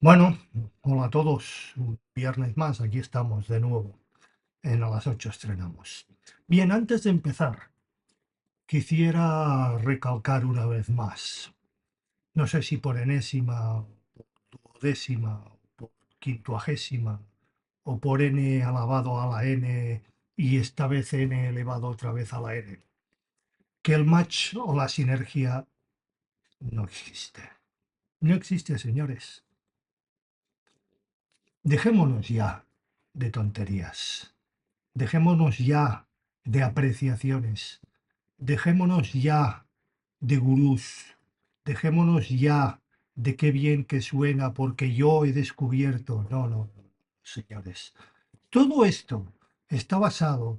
Bueno, hola a todos. Un viernes más, aquí estamos de nuevo. A las 8 estrenamos. Bien, antes de empezar, quisiera recalcar una vez más. No sé si por enésima, por duodécima, por quincuagésima, o por n elevado a la n y esta vez n elevado otra vez a la n. Que el match o la sinergia no existe. No existe, señores. Dejémonos ya de tonterías. Dejémonos ya de apreciaciones, dejémonos ya de gurús, dejémonos ya de qué bien que suena porque yo he descubierto. No, no, no, señores. Todo esto está basado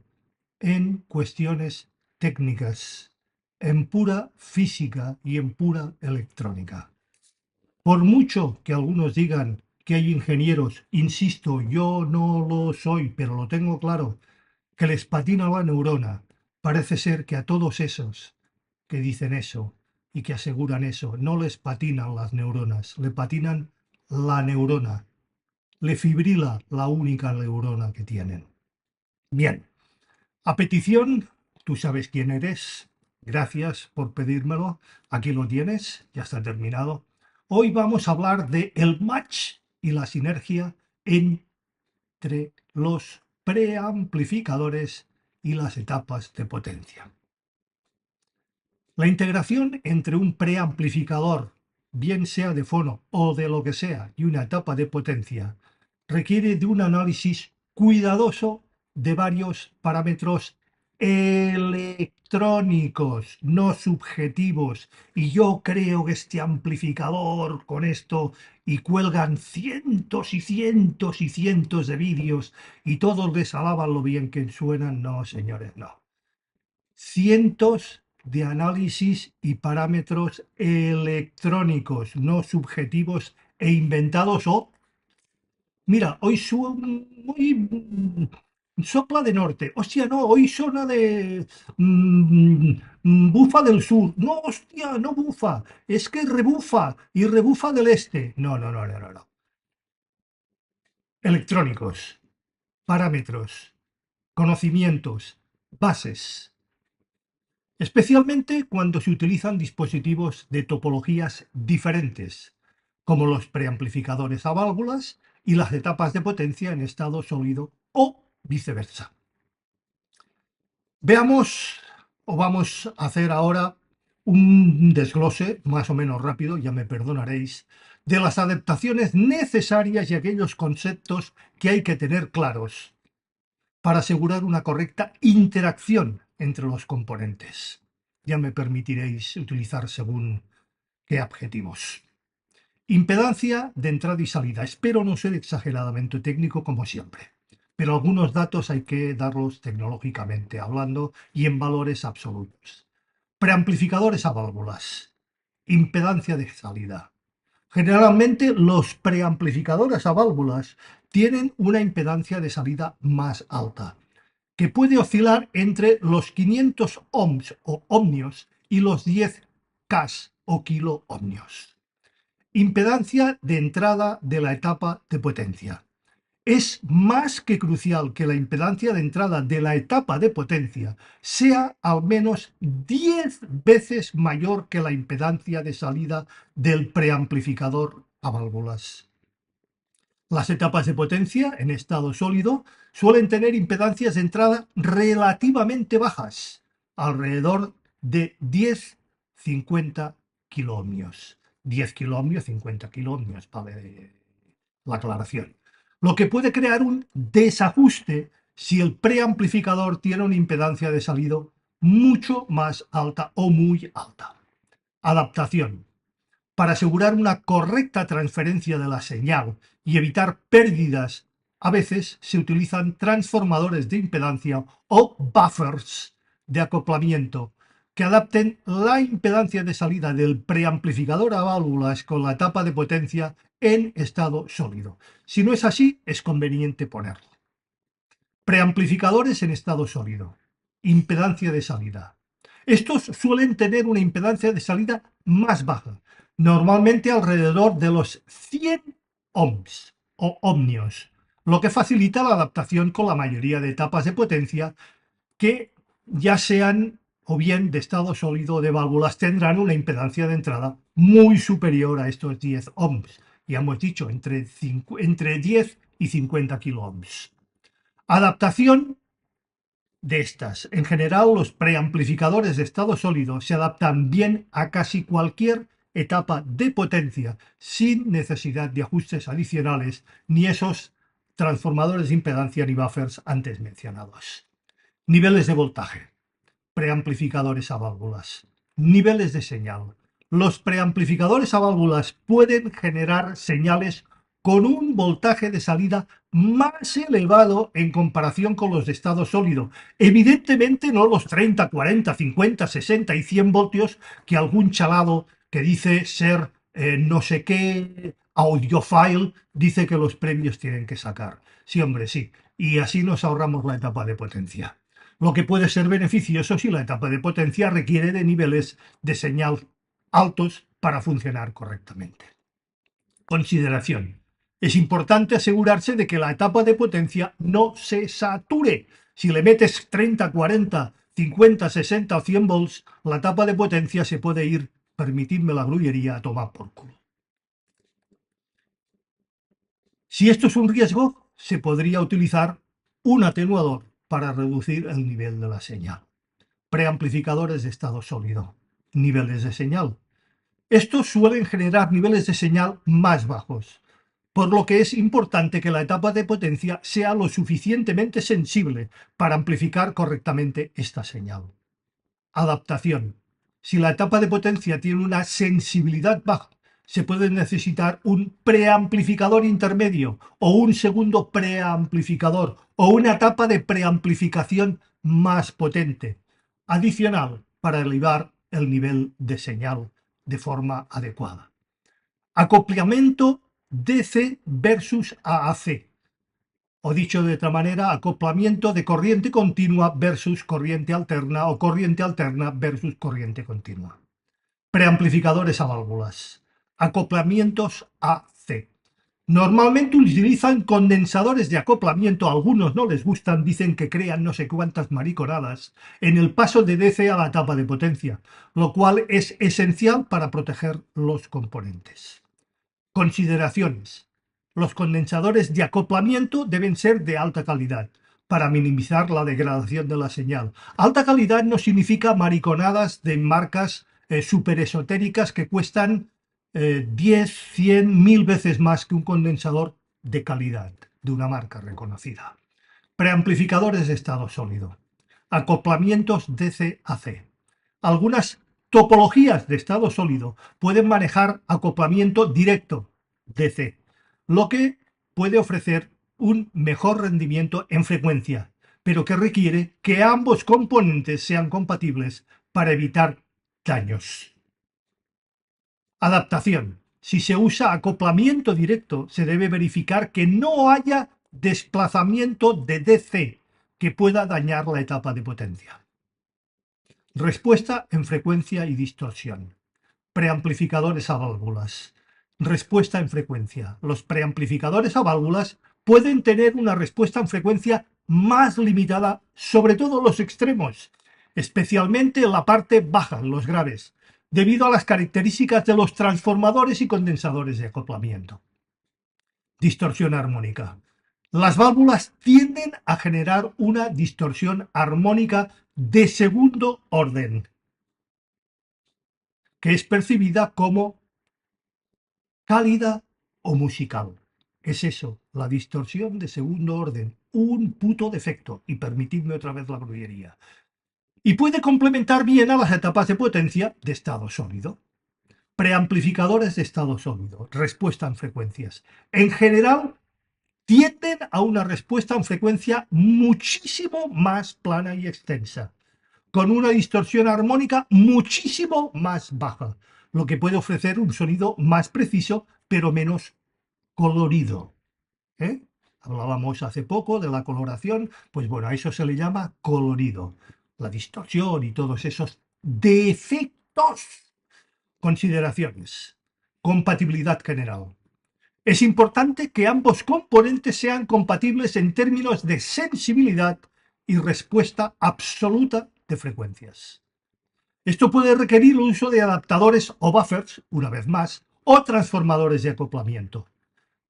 en cuestiones técnicas, en pura física y en pura electrónica. Por mucho que algunos digan que hay ingenieros, insisto, yo no lo soy, pero lo tengo claro, que les patina la neurona. Parece ser que a todos esos que dicen eso y que aseguran eso, no les patinan las neuronas, le patinan la neurona, le fibrila la única neurona que tienen. Bien, a petición, tú sabes quién eres, gracias por pedírmelo, aquí lo tienes, ya está terminado. Hoy vamos a hablar de el match y la sinergia entre los preamplificadores y las etapas de potencia. La integración entre un preamplificador, bien sea de fono o de lo que sea, y una etapa de potencia, requiere de un análisis cuidadoso de varios parámetros electrónicos, no subjetivos. Y yo creo que este amplificador con esto, y cuelgan cientos y cientos y cientos de vídeos y todos les alaban lo bien que suenan. No, señores, no. Cientos de análisis y parámetros electrónicos, no subjetivos e inventados. O, mira, hoy sopla de norte. Hostia, no, hoy zona de bufa del sur. No, hostia, no bufa. Es que rebufa y rebufa del este. No, no, no, no, no, no. Electrónicos, parámetros, conocimientos, bases. Especialmente cuando se utilizan dispositivos de topologías diferentes, como los preamplificadores a válvulas y las etapas de potencia en estado sólido o viceversa. Veamos, o vamos a hacer ahora un desglose más o menos rápido, ya me perdonaréis, de las adaptaciones necesarias y aquellos conceptos que hay que tener claros para asegurar una correcta interacción entre los componentes. Ya me permitiréis utilizar según qué adjetivos. Impedancia de entrada y salida. Espero no ser exageradamente técnico como siempre, pero algunos datos hay que darlos tecnológicamente hablando y en valores absolutos. Preamplificadores a válvulas. Impedancia de salida. Generalmente los preamplificadores a válvulas tienen una impedancia de salida más alta, que puede oscilar entre los 500 ohms o ohmios y los 10 K o kilo ohmios. Impedancia de entrada de la etapa de potencia. Es más que crucial que la impedancia de entrada de la etapa de potencia sea al menos 10 veces mayor que la impedancia de salida del preamplificador a válvulas. Las etapas de potencia en estado sólido suelen tener impedancias de entrada relativamente bajas, alrededor de 10-50 kiloohmios. 10 kiloohmios, 50 kiloohmios, vale la aclaración. Lo que puede crear un desajuste si el preamplificador tiene una impedancia de salido mucho más alta o muy alta. Adaptación. Para asegurar una correcta transferencia de la señal y evitar pérdidas, a veces se utilizan transformadores de impedancia o buffers de acoplamiento que adapten la impedancia de salida del preamplificador a válvulas con la etapa de potencia en estado sólido. Si no es así, es conveniente ponerlo. Preamplificadores en estado sólido. Impedancia de salida. Estos suelen tener una impedancia de salida más baja, normalmente alrededor de los 100 ohms o ohmios, lo que facilita la adaptación con la mayoría de etapas de potencia que ya sean o bien de estado sólido o de válvulas tendrán una impedancia de entrada muy superior a estos 10 ohms. Ya hemos dicho, entre 10 y 50 kilo ohms. Adaptación de estas. En general, los preamplificadores de estado sólido se adaptan bien a casi cualquier etapa de potencia sin necesidad de ajustes adicionales ni esos transformadores de impedancia ni buffers antes mencionados. Niveles de voltaje. Preamplificadores a válvulas. Niveles de señal. Los preamplificadores a válvulas pueden generar señales con un voltaje de salida más elevado en comparación con los de estado sólido. Evidentemente no los 30, 40, 50, 60 y 100 voltios que algún chalado que dice ser no sé qué audiophile dice que los premios tienen que sacar. Sí, hombre, sí. Y así nos ahorramos la etapa de potencia, lo que puede ser beneficioso si la etapa de potencia requiere de niveles de señal altos para funcionar correctamente. Consideración. Es importante asegurarse de que la etapa de potencia no se sature. Si le metes 30, 40, 50, 60 o 100 volts, la etapa de potencia se puede ir, permitidme la grullería, a tomar por culo. Si esto es un riesgo, se podría utilizar un atenuador para reducir el nivel de la señal. Preamplificadores de estado sólido. Niveles de señal. Estos suelen generar niveles de señal más bajos, por lo que es importante que la etapa de potencia sea lo suficientemente sensible para amplificar correctamente esta señal. Adaptación. Si la etapa de potencia tiene una sensibilidad baja, se puede necesitar un preamplificador intermedio o un segundo preamplificador o una etapa de preamplificación más potente, adicional para elevar el nivel de señal de forma adecuada. Acoplamiento DC versus AC. O dicho de otra manera, acoplamiento de corriente continua versus corriente alterna o corriente alterna versus corriente continua. Preamplificadores a válvulas. Acoplamientos AC. Normalmente utilizan condensadores de acoplamiento, a algunos no les gustan, dicen que crean no sé cuántas mariconadas en el paso de DC a la etapa de potencia, lo cual es esencial para proteger los componentes. Consideraciones. Los condensadores de acoplamiento deben ser de alta calidad para minimizar la degradación de la señal. Alta calidad no significa mariconadas de marcas súper esotéricas que cuestan 10, 100, 1000 veces más que un condensador de calidad de una marca reconocida. Preamplificadores de estado sólido. Acoplamientos DC-AC. Algunas topologías de estado sólido pueden manejar acoplamiento directo DC, lo que puede ofrecer un mejor rendimiento en frecuencia, pero que requiere que ambos componentes sean compatibles para evitar daños. Adaptación. Si se usa acoplamiento directo, se debe verificar que no haya desplazamiento de DC que pueda dañar la etapa de potencia. Respuesta en frecuencia y distorsión. Preamplificadores a válvulas. Respuesta en frecuencia. Los preamplificadores a válvulas pueden tener una respuesta en frecuencia más limitada, sobre todo los extremos, especialmente en la parte baja, los graves, debido a las características de los transformadores y condensadores de acoplamiento. Distorsión armónica. Las válvulas tienden a generar una distorsión armónica de segundo orden, que es percibida como cálida o musical. Es eso, la distorsión de segundo orden, un puto defecto, y permitidme otra vez la grullería. Y puede complementar bien a las etapas de potencia de estado sólido. Preamplificadores de estado sólido, respuesta en frecuencias. En general, tienden a una respuesta en frecuencia muchísimo más plana y extensa, con una distorsión armónica muchísimo más baja, lo que puede ofrecer un sonido más preciso, pero menos colorido. ¿eh? Hablábamos hace poco de la coloración, pues bueno, a eso se le llama colorido. La distorsión y todos esos defectos. Consideraciones. Compatibilidad general. Es importante que ambos componentes sean compatibles en términos de sensibilidad y respuesta absoluta de frecuencias. Esto puede requerir el uso de adaptadores o buffers, una vez más, o transformadores de acoplamiento.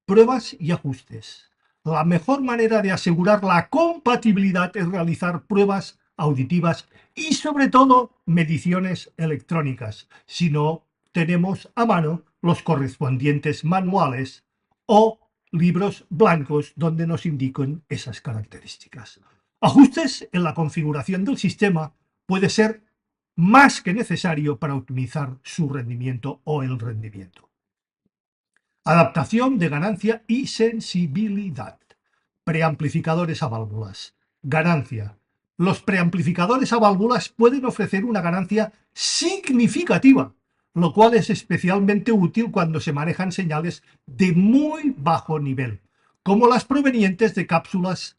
Pruebas y ajustes. La mejor manera de asegurar la compatibilidad es realizar pruebas auditivas y sobre todo mediciones electrónicas, si no tenemos a mano los correspondientes manuales o libros blancos donde nos indiquen esas características. Ajustes en la configuración del sistema puede ser más que necesario para optimizar su rendimiento o el rendimiento. Adaptación de ganancia y sensibilidad. Preamplificadores a válvulas. Ganancia. Los preamplificadores a válvulas pueden ofrecer una ganancia significativa, lo cual es especialmente útil cuando se manejan señales de muy bajo nivel, como las provenientes de cápsulas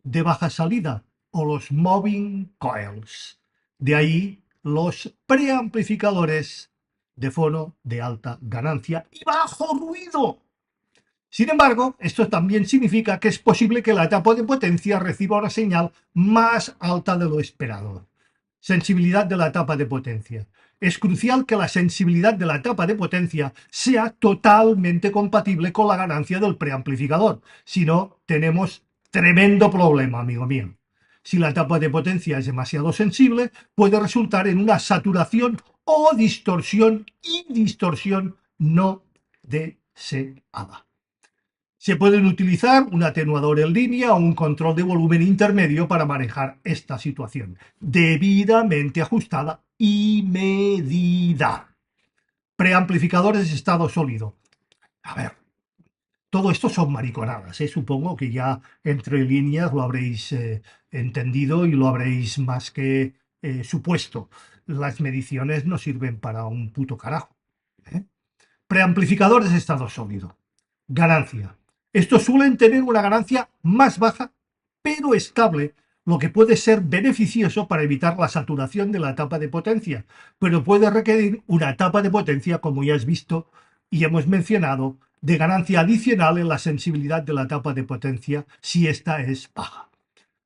de baja salida o los moving coils. De ahí los preamplificadores de fono de alta ganancia y bajo ruido. Sin embargo, esto también significa que es posible que la etapa de potencia reciba una señal más alta de lo esperado. Sensibilidad de la etapa de potencia. Es crucial que la sensibilidad de la etapa de potencia sea totalmente compatible con la ganancia del preamplificador. Si no, tenemos tremendo problema, amigo mío. Si la etapa de potencia es demasiado sensible, puede resultar en una saturación o distorsión y distorsión no deseada. Se pueden utilizar un atenuador en línea o un control de volumen intermedio para manejar esta situación, debidamente ajustada y medida. Preamplificadores de estado sólido. A ver, todo esto son mariconadas, ¿eh? Supongo que ya entre líneas lo habréis entendido y lo habréis más que supuesto. Las mediciones no sirven para un puto carajo, ¿eh? Preamplificadores de estado sólido. Ganancia. Estos suelen tener una ganancia más baja, pero estable, lo que puede ser beneficioso para evitar la saturación de la etapa de potencia, pero puede requerir una etapa de potencia, como ya has visto y hemos mencionado, de ganancia adicional en la sensibilidad de la etapa de potencia si esta es baja.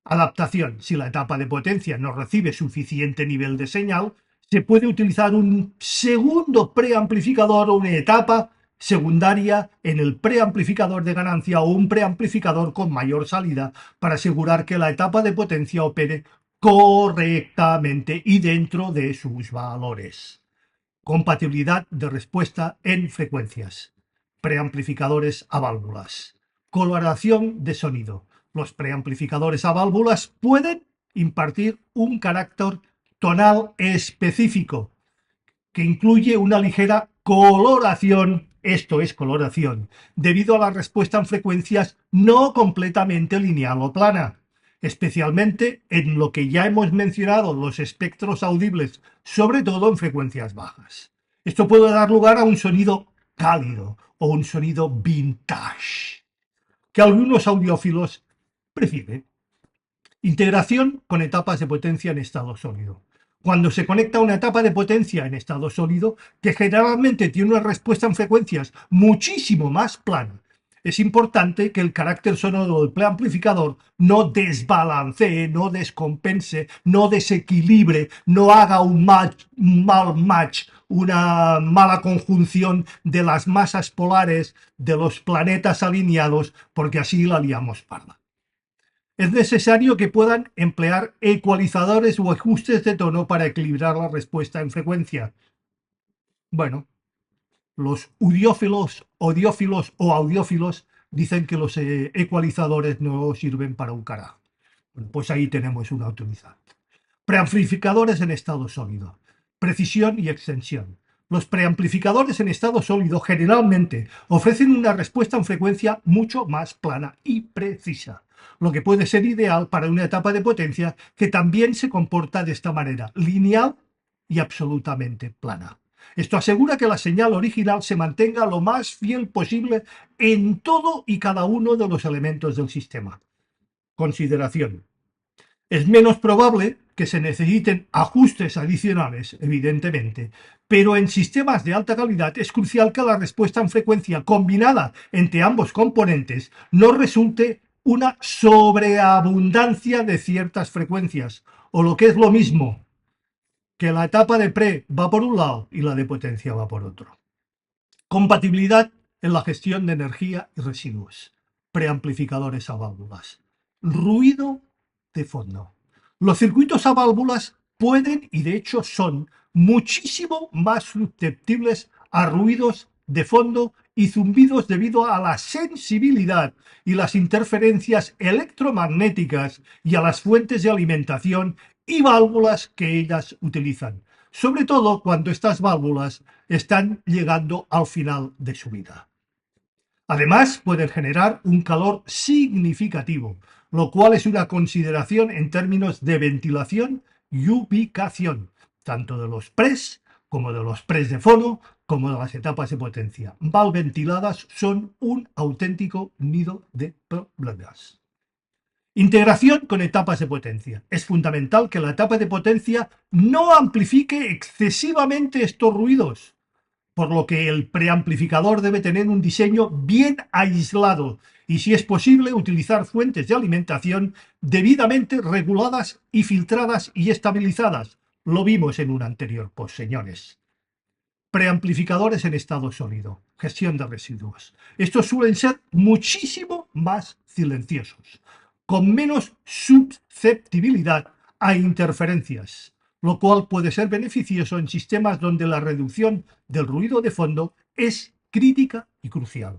Adaptación. Si la etapa de potencia no recibe suficiente nivel de señal, se puede utilizar un segundo preamplificador o una etapa secundaria en el preamplificador de ganancia o un preamplificador con mayor salida para asegurar que la etapa de potencia opere correctamente y dentro de sus valores. Compatibilidad de respuesta en frecuencias. Preamplificadores a válvulas. Coloración de sonido. Los preamplificadores a válvulas pueden impartir un carácter tonal específico que incluye una ligera coloración, esto es coloración, debido a la respuesta en frecuencias no completamente lineal o plana, especialmente en lo que ya hemos mencionado, los espectros audibles, sobre todo en frecuencias bajas. Esto puede dar lugar a un sonido cálido o un sonido vintage, que algunos audiófilos prefieren. Integración con etapas de potencia en estado sólido. Cuando se conecta una etapa de potencia en estado sólido, que generalmente tiene una respuesta en frecuencias muchísimo más plana, es importante que el carácter sonoro del preamplificador no desbalancee, no descompense, no desequilibre, no haga un mal match, una mala conjunción de las masas polares de los planetas alineados, porque así la liamos parda. Es necesario que puedan emplear ecualizadores o ajustes de tono para equilibrar la respuesta en frecuencia. Bueno, los odiófilos o audiófilos dicen que los ecualizadores no sirven para un carajo. Bueno, pues ahí tenemos una utilidad. Preamplificadores en estado sólido. Precisión y extensión. Los preamplificadores en estado sólido generalmente ofrecen una respuesta en frecuencia mucho más plana y precisa, lo que puede ser ideal para una etapa de potencia que también se comporta de esta manera, lineal y absolutamente plana. Esto asegura que la señal original se mantenga lo más fiel posible en todo y cada uno de los elementos del sistema. Consideración. Es menos probable que se necesiten ajustes adicionales, evidentemente, pero en sistemas de alta calidad es crucial que la respuesta en frecuencia combinada entre ambos componentes no resulte una sobreabundancia de ciertas frecuencias, o lo que es lo mismo, que la etapa de pre va por un lado y la de potencia va por otro. Compatibilidad en la gestión de energía y residuos. Preamplificadores a válvulas. Ruido de fondo. Los circuitos a válvulas pueden y de hecho son muchísimo más susceptibles a ruidos de fondo y zumbidos debido a la sensibilidad y las interferencias electromagnéticas y a las fuentes de alimentación y válvulas que ellas utilizan, sobre todo cuando estas válvulas están llegando al final de su vida. Además, pueden generar un calor significativo, lo cual es una consideración en términos de ventilación y ubicación, tanto de los pres como de los pres de fono, como de las etapas de potencia. Mal ventiladas son un auténtico nido de problemas. Integración con etapas de potencia. Es fundamental que la etapa de potencia no amplifique excesivamente estos ruidos, por lo que el preamplificador debe tener un diseño bien aislado y, si es posible, utilizar fuentes de alimentación debidamente reguladas y filtradas y estabilizadas. Lo vimos en un anterior post, señores. Preamplificadores en estado sólido. Gestión de residuos. Estos suelen ser muchísimo más silenciosos, con menos susceptibilidad a interferencias, lo cual puede ser beneficioso en sistemas donde la reducción del ruido de fondo es crítica y crucial.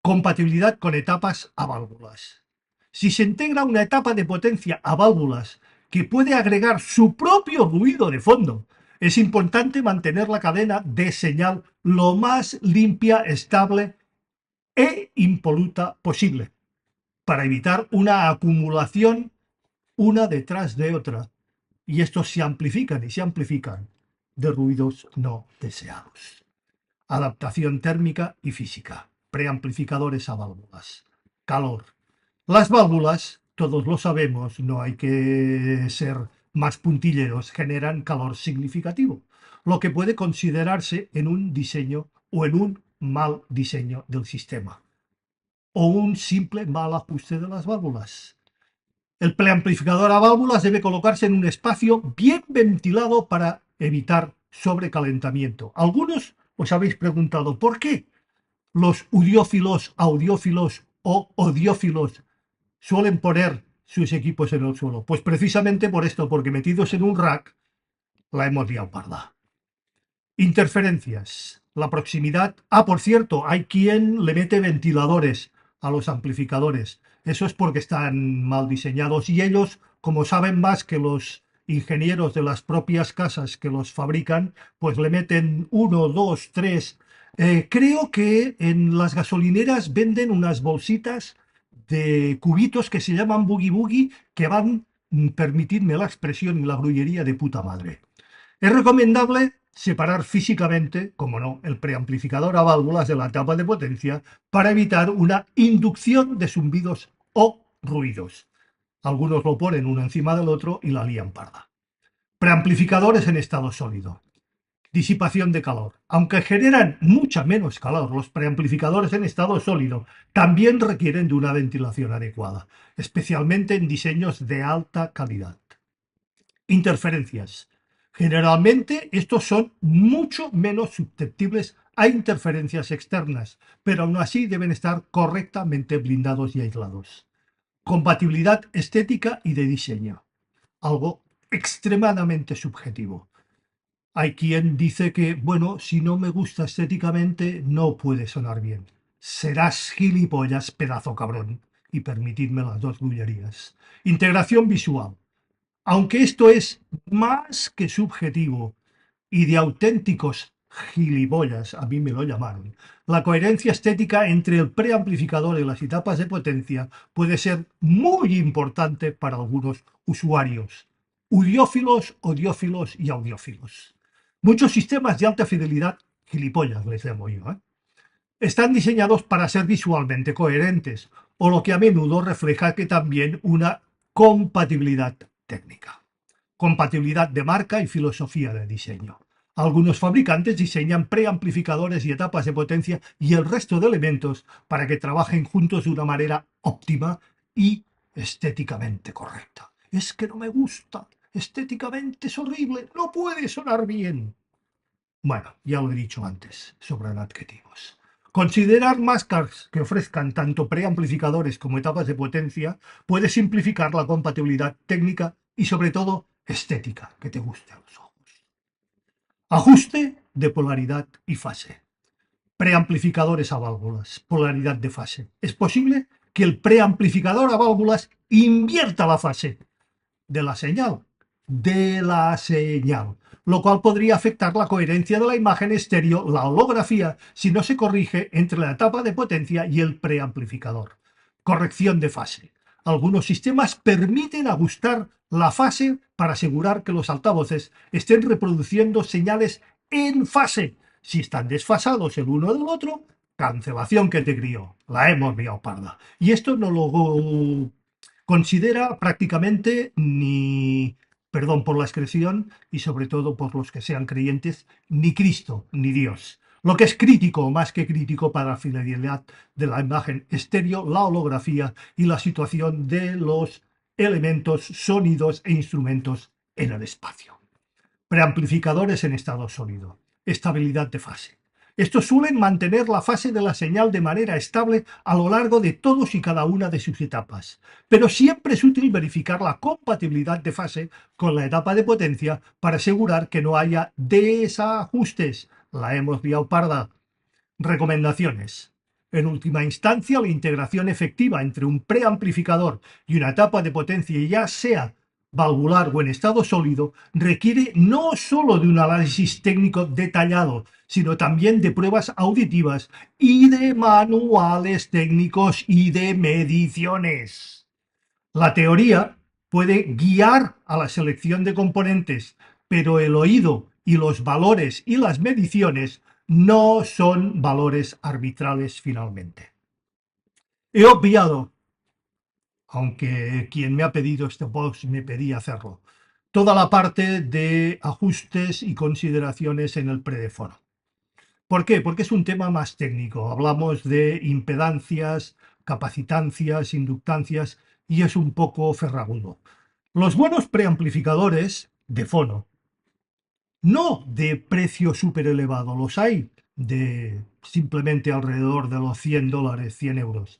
Compatibilidad con etapas a válvulas. Si se integra una etapa de potencia a válvulas que puede agregar su propio ruido de fondo, es importante mantener la cadena de señal lo más limpia, estable e impoluta posible, para evitar una acumulación una detrás de otra, y estos se amplifican y se amplifican de ruidos no deseados. Adaptación térmica y física. Preamplificadores a válvulas. Calor. Las válvulas, todos lo sabemos, no hay que ser más puntilleros, generan calor significativo, lo que puede considerarse en un diseño o en un mal diseño del sistema, o un simple mal ajuste de las válvulas. El preamplificador a válvulas debe colocarse en un espacio bien ventilado para evitar sobrecalentamiento. Algunos os habéis preguntado por qué los udiófilos, audiófilos o odiófilos suelen poner sus equipos en el suelo. Pues precisamente por esto, porque metidos en un rack la hemos liado parda. Interferencias. La proximidad. Ah, por cierto, hay quien le mete ventiladores a los amplificadores. Eso es porque están mal diseñados y ellos, como saben más que los ingenieros de las propias casas que los fabrican, pues le meten uno, dos, tres. Creo que en las gasolineras venden unas bolsitas de cubitos que se llaman boogie boogie que van, permitidme la expresión y la grullería, de puta madre. Es recomendable separar físicamente, como no, el preamplificador a válvulas de la etapa de potencia para evitar una inducción de zumbidos o ruidos. Algunos lo ponen uno encima del otro y la lían parda. Preamplificadores en estado sólido. Disipación de calor. Aunque generan mucha menos calor, los preamplificadores en estado sólido también requieren de una ventilación adecuada, especialmente en diseños de alta calidad. Interferencias. Generalmente estos son mucho menos susceptibles a interferencias externas, pero aún así deben estar correctamente blindados y aislados. Compatibilidad estética y de diseño. Algo extremadamente subjetivo. Hay quien dice que, bueno, si no me gusta estéticamente, no puede sonar bien. Serás gilipollas, pedazo cabrón. Y permitidme las dos bullerías. Integración visual. Aunque esto es más que subjetivo y de auténticos gilipollas, a mí me lo llamaron, la coherencia estética entre el preamplificador y las etapas de potencia puede ser muy importante para algunos usuarios, udiófilos, odiófilos y audiófilos. Muchos sistemas de alta fidelidad, gilipollas les llamo yo, están diseñados para ser visualmente coherentes, o lo que a menudo refleja que también una compatibilidad técnica. compatibilidad de marca y filosofía de diseño. Algunos fabricantes diseñan preamplificadores y etapas de potencia y el resto de elementos para que trabajen juntos de una manera óptima y estéticamente correcta. Es que no me gusta, estéticamente es horrible, no puede sonar bien. Bueno, ya lo he dicho antes, sobran adjetivos. Considerar máscaras que ofrezcan tanto preamplificadores como etapas de potencia puede simplificar la compatibilidad técnica y sobre todo estética, que te guste a los ojos. Ajuste de polaridad y fase. Preamplificadores a válvulas, polaridad de fase. Es posible que el preamplificador a válvulas invierta la fase de la señal, lo cual podría afectar la coherencia de la imagen estéreo, la holografía, si no se corrige entre la etapa de potencia y el preamplificador. Corrección de fase. Algunos sistemas permiten ajustar la fase para asegurar que los altavoces estén reproduciendo señales en fase. Si están desfasados el uno del otro, cancelación que te crió. La hemos liado parda. Y esto no lo considera prácticamente ni, perdón por la expresión, y sobre todo por los que sean creyentes, ni Cristo ni Dios. Lo que es crítico, más que crítico para la fidelidad de la imagen estéreo, la holografía y la situación de los elementos, sonidos e instrumentos en el espacio. Preamplificadores en estado sólido. Estabilidad de fase. Estos suelen mantener la fase de la señal de manera estable a lo largo de todos y cada una de sus etapas, pero siempre es útil verificar la compatibilidad de fase con la etapa de potencia para asegurar que no haya desajustes. La hemos liado parda. Recomendaciones. En última instancia, la integración efectiva entre un preamplificador y una etapa de potencia, ya sea valvular o en estado sólido, requiere no solo de un análisis técnico detallado, sino también de pruebas auditivas y de manuales técnicos y de mediciones. La teoría puede guiar a la selección de componentes, pero el oído y los valores y las mediciones no son valores arbitrales finalmente. He obviado, aunque quien me ha pedido este post me pedía hacerlo, toda la parte de ajustes y consideraciones en el predéfono. ¿Por qué? Porque es un tema más técnico. Hablamos de impedancias, capacitancias, inductancias y es un poco ferragudo. Los buenos preamplificadores de fono, no de precio súper elevado, los hay de simplemente alrededor de los $100, 100 euros.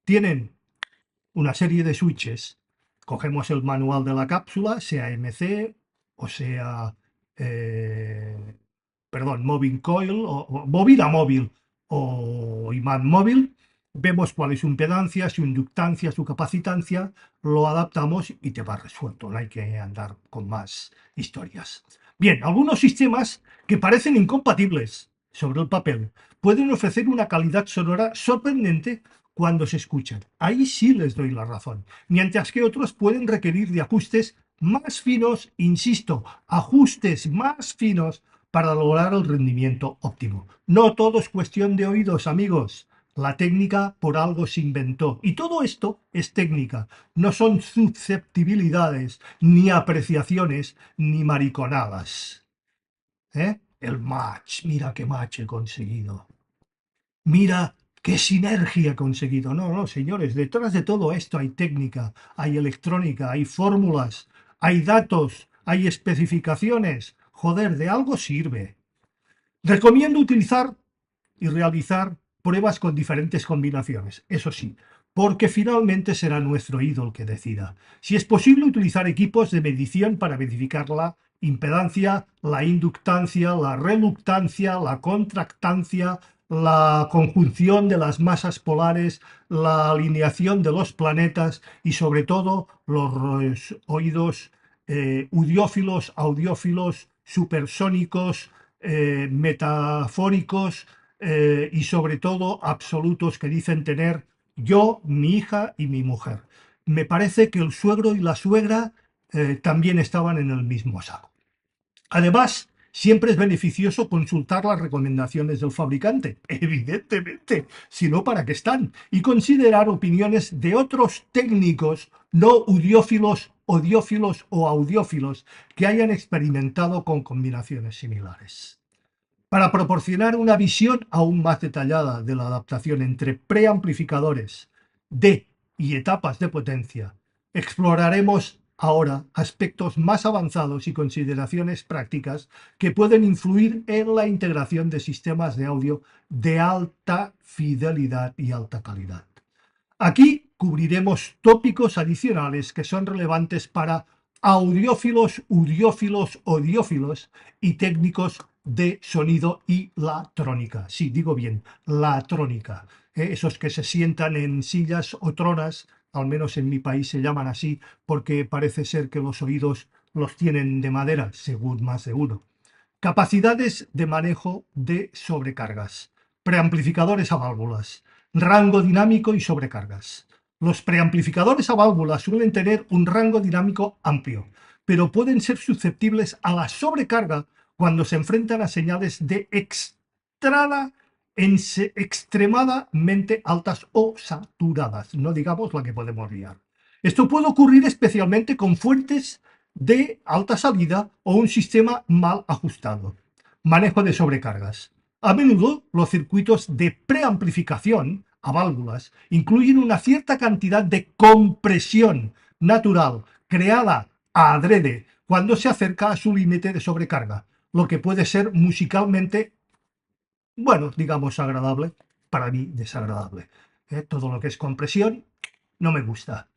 Tienen una serie de switches. Cogemos el manual de la cápsula, sea MC o sea, perdón, Moving Coil, o bobina móvil o imán móvil. Vemos cuál es su impedancia, su inductancia, su capacitancia, lo adaptamos y te va resuelto. No hay que andar con más historias. Bien, algunos sistemas que parecen incompatibles sobre el papel pueden ofrecer una calidad sonora sorprendente cuando se escuchan. Ahí sí les doy la razón. Mientras que otros pueden requerir de ajustes más finos, insisto, ajustes más finos para lograr el rendimiento óptimo. No todo es cuestión de oídos, amigos. La técnica por algo se inventó. Y todo esto es técnica. No son susceptibilidades, ni apreciaciones, ni mariconadas. ¿Eh? El match. Mira qué match he conseguido. Mira qué sinergia he conseguido. No, no, señores, detrás de todo esto hay técnica, hay electrónica, hay fórmulas, hay datos, hay especificaciones. Joder, de algo sirve. Recomiendo utilizar y realizar pruebas con diferentes combinaciones, eso sí, porque finalmente será nuestro oído el que decida. Si es posible, utilizar equipos de medición para verificar la impedancia, la inductancia, la reluctancia, la contractancia, la conjunción de las masas polares, la alineación de los planetas y sobre todo los oídos audiófilos, supersónicos, metafóricos y sobre todo absolutos que dicen tener yo, mi hija y mi mujer. Me parece que el suegro y la suegra también estaban en el mismo saco. Además, Siempre es beneficioso consultar las recomendaciones del fabricante, evidentemente, si no, ¿para qué están? Y considerar opiniones de otros técnicos no audiófilos o audiófilos que hayan experimentado con combinaciones similares. Para proporcionar una visión aún más detallada de la adaptación entre preamplificadores de y etapas de potencia, exploraremos ahora aspectos más avanzados y consideraciones prácticas que pueden influir en la integración de sistemas de audio de alta fidelidad y alta calidad. Aquí cubriremos tópicos adicionales que son relevantes para audiófilos, udiófilos, odiófilos y técnicos de sonido y la trónica. Sí, digo bien, la trónica. Esos que se sientan en sillas o tronas, al menos en mi país se llaman así, porque parece ser que los oídos los tienen de madera, según más de uno. Capacidades de manejo de sobrecargas. Preamplificadores a válvulas. Rango dinámico y sobrecargas. Los preamplificadores a válvulas suelen tener un rango dinámico amplio, pero pueden ser susceptibles a la sobrecarga cuando se enfrentan a señales de extremadamente altas o saturadas, no digamos la que podemos liar. Esto puede ocurrir especialmente con fuentes de alta salida o un sistema mal ajustado. Manejo de sobrecargas. A menudo los circuitos de preamplificación a válvulas incluyen una cierta cantidad de compresión natural creada a adrede cuando se acerca a su límite de sobrecarga, lo que puede ser musicalmente, bueno, digamos agradable, para mí desagradable. Todo lo que es compresión no me gusta.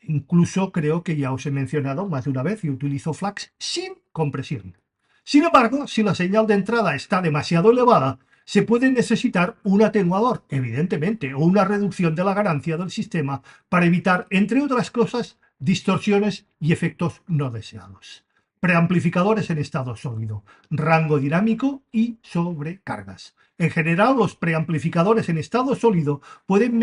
Incluso creo que ya os he mencionado más de una vez y utilizo FLACs sin compresión. Sin embargo, si la señal de entrada está demasiado elevada, se puede necesitar un atenuador, evidentemente, o una reducción de la ganancia del sistema para evitar, entre otras cosas, distorsiones y efectos no deseados. Preamplificadores en estado sólido, rango dinámico y sobrecargas. En general, los preamplificadores en estado sólido pueden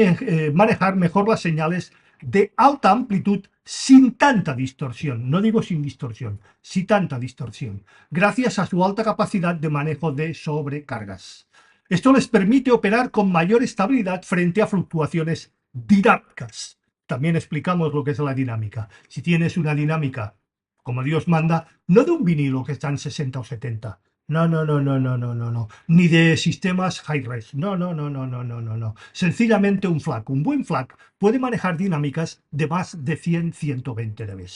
manejar mejor las señales de alta amplitud sin tanta distorsión, no digo sin distorsión, sin tanta distorsión, gracias a su alta capacidad de manejo de sobrecargas. Esto les permite operar con mayor estabilidad frente a fluctuaciones dinámicas. También explicamos lo que es la dinámica. Si tienes una dinámica, como Dios manda, no de un vinilo que está en 60 o 70, no, no, no, no, no, no, no, no. Ni de sistemas high-res. No, no, no, no, no, no, no, no. Sencillamente un FLAC. Un buen FLAC puede manejar dinámicas de más de 100-120 dB.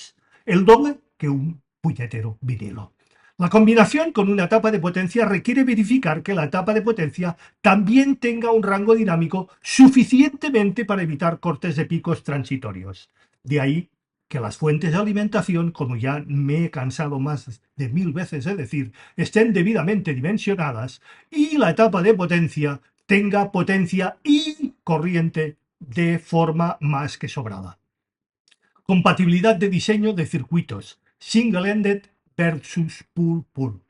El doble que un puñetero vinilo. La combinación con una tapa de potencia requiere verificar que la tapa de potencia también tenga un rango dinámico suficientemente para evitar cortes de picos transitorios. De ahí que las fuentes de alimentación, como ya me he cansado más de 1000 veces de decir, estén debidamente dimensionadas y la etapa de potencia tenga potencia y corriente de forma más que sobrada. Compatibilidad de diseño de circuitos, single-ended versus pull-pull.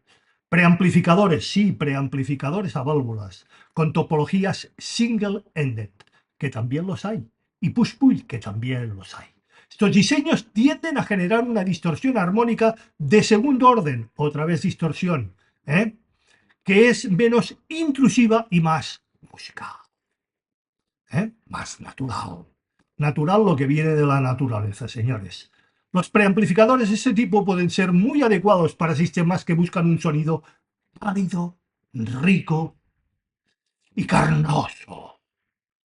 Preamplificadores, sí, preamplificadores a válvulas, con topologías single-ended, que también los hay, y push-pull, que también los hay. Estos diseños tienden a generar una distorsión armónica de segundo orden, otra vez distorsión, que es menos intrusiva y más musical, más natural. Natural lo que viene de la naturaleza, señores. Los preamplificadores de este tipo pueden ser muy adecuados para sistemas que buscan un sonido pálido, rico y carnoso.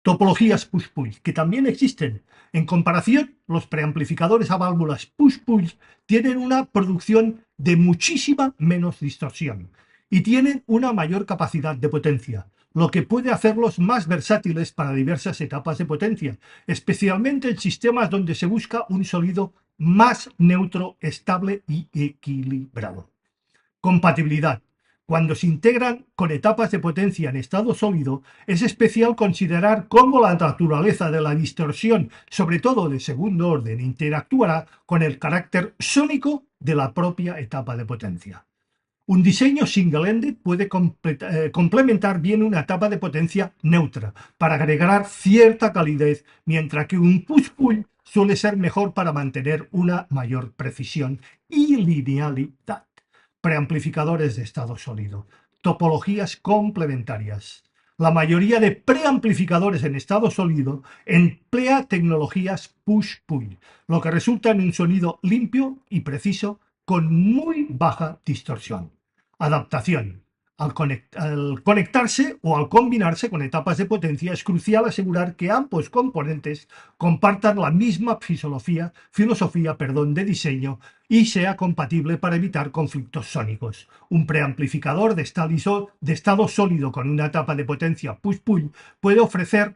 Topologías push-pull, que también existen. En comparación, los preamplificadores a válvulas push-pull tienen una producción de muchísima menos distorsión y tienen una mayor capacidad de potencia, lo que puede hacerlos más versátiles para diversas etapas de potencia, especialmente en sistemas donde se busca un sonido más neutro, estable y equilibrado. Compatibilidad. Cuando se integran con etapas de potencia en estado sólido, es especial considerar cómo la naturaleza de la distorsión, sobre todo de segundo orden, interactuará con el carácter sónico de la propia etapa de potencia. Un diseño single-ended puede complementar bien una etapa de potencia neutra para agregar cierta calidez, mientras que un push-pull suele ser mejor para mantener una mayor precisión y linealidad. Preamplificadores de estado sólido. Topologías complementarias. La mayoría de preamplificadores en estado sólido emplea tecnologías push-pull, lo que resulta en un sonido limpio y preciso con muy baja distorsión. Adaptación. Al conectarse o al combinarse con etapas de potencia es crucial asegurar que ambos componentes compartan la misma filosofía de diseño y sea compatible para evitar conflictos sónicos. Un preamplificador de estado sólido con una etapa de potencia push-pull puede ofrecer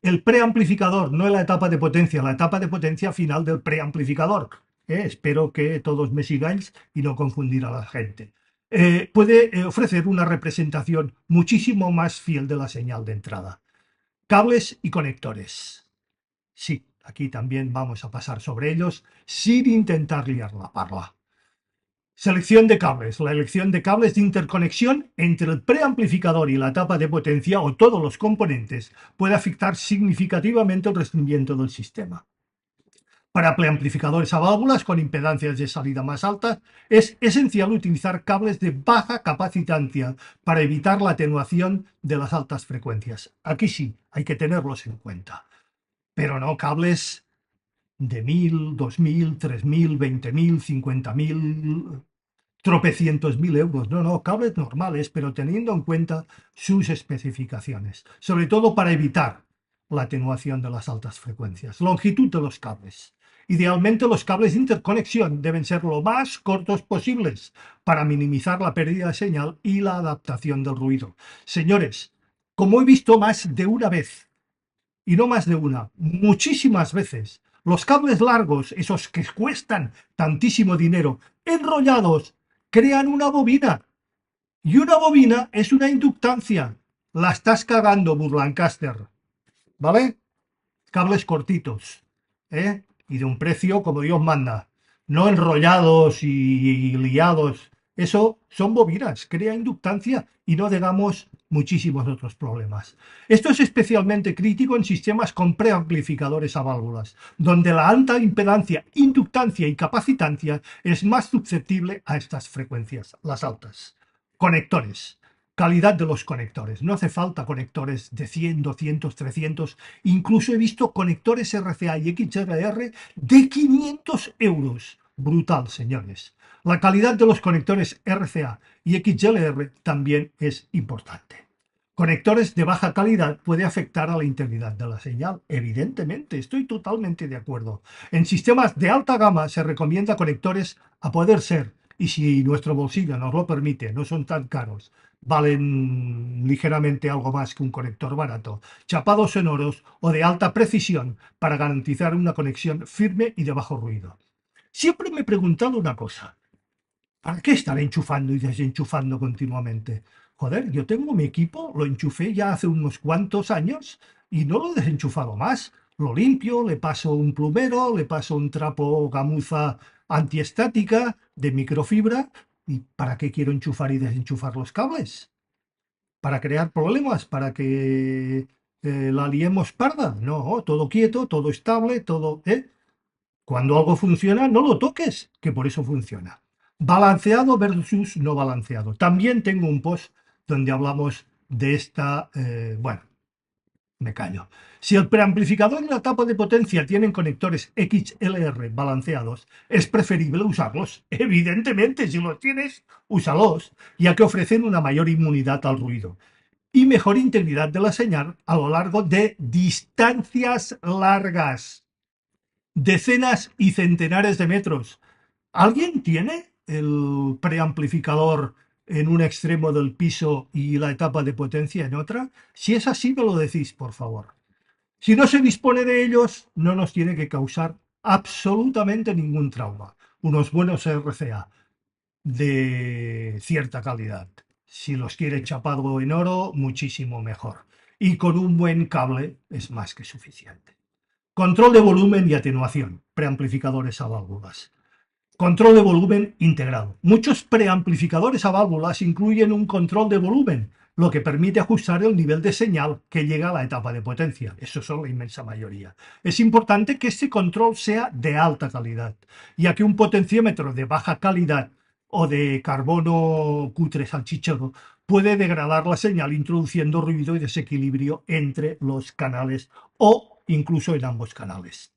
el preamplificador, no la etapa de potencia, la etapa de potencia final del preamplificador. Espero que todos me sigáis y no confundir a la gente. Puede ofrecer una representación muchísimo más fiel de la señal de entrada. Cables y conectores. Sí, aquí también vamos a pasar sobre ellos sin intentar liar la parla. Selección de cables. La elección de cables de interconexión entre el preamplificador y la etapa de potencia o todos los componentes puede afectar significativamente el rendimiento del sistema. Para preamplificadores a válvulas con impedancias de salida más altas, es esencial utilizar cables de baja capacitancia para evitar la atenuación de las altas frecuencias. Aquí sí, hay que tenerlos en cuenta, pero no cables de 1000, 2000, 3000, 20.000, 50.000, tropecientos mil euros. No, no, cables normales, pero teniendo en cuenta sus especificaciones, sobre todo para evitar la atenuación de las altas frecuencias. Longitud de los cables. Idealmente los cables de interconexión deben ser lo más cortos posibles para minimizar la pérdida de señal y la adaptación del ruido. Señores, como he visto más de una vez, y no más de una, muchísimas veces, los cables largos, esos que cuestan tantísimo dinero, enrollados, crean una bobina. Y una bobina es una inductancia. La estás cagando, Burlancaster. ¿Vale? Cables cortitos, ¿eh? Y de un precio como Dios manda. No enrollados y liados. Eso son bobinas, crea inductancia y no digamos muchísimos otros problemas. Esto es especialmente crítico en sistemas con preamplificadores a válvulas, donde la alta impedancia, inductancia y capacitancia es más susceptible a estas frecuencias, las altas. Conectores. Calidad de los conectores. No hace falta conectores de 100, 200, 300. Incluso he visto conectores RCA y XLR de 500 euros. Brutal, señores. La calidad de los conectores RCA y XLR también es importante. Conectores de baja calidad puede afectar a la integridad de la señal. Evidentemente, estoy totalmente de acuerdo. En sistemas de alta gama se recomienda conectores a poder ser, y si nuestro bolsillo nos lo permite, no son tan caros, valen ligeramente algo más que un conector barato, chapados sonoros o de alta precisión para garantizar una conexión firme y de bajo ruido. Siempre me he preguntado una cosa. ¿Para qué estar enchufando y desenchufando continuamente? Joder, yo tengo mi equipo, lo enchufé ya hace unos cuantos años y no lo he desenchufado más. Lo limpio, le paso un plumero, le paso un trapo gamuza antiestática de microfibra. ¿Y para qué quiero enchufar y desenchufar los cables? ¿Para crear problemas? ¿Para que la liemos parda? No, todo quieto, todo estable, todo... Cuando algo funciona, no lo toques, que por eso funciona. Balanceado versus no balanceado. También tengo un post donde hablamos de esta... bueno, me callo. Si el preamplificador y la tapa de potencia tienen conectores XLR balanceados, es preferible usarlos. Evidentemente, si los tienes, úsalos, ya que ofrecen una mayor inmunidad al ruido y mejor integridad de la señal a lo largo de distancias largas, decenas y centenares de metros. ¿Alguien tiene el preamplificador en un extremo del piso y la etapa de potencia en otra? Si es así, me lo decís, por favor. Si no se dispone de ellos, no nos tiene que causar absolutamente ningún trauma. Unos buenos RCA de cierta calidad. Si los quiere chapado en oro, muchísimo mejor. Y con un buen cable es más que suficiente. Control de volumen y atenuación. Preamplificadores a válvulas. Control de volumen integrado. Muchos preamplificadores a válvulas incluyen un control de volumen, lo que permite ajustar el nivel de señal que llega a la etapa de potencia. Eso son la inmensa mayoría. Es importante que este control sea de alta calidad, ya que un potenciómetro de baja calidad o de carbono cutre salchichero, puede degradar la señal introduciendo ruido y desequilibrio entre los canales o incluso en ambos canales.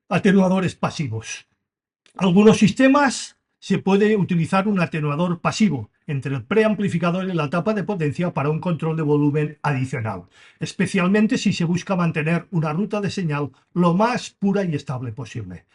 Atenuadores pasivos. Algunos sistemas se puede utilizar un atenuador pasivo entre el preamplificador y la tapa de potencia para un control de volumen adicional, especialmente si se busca mantener una ruta de señal lo más pura y estable posible.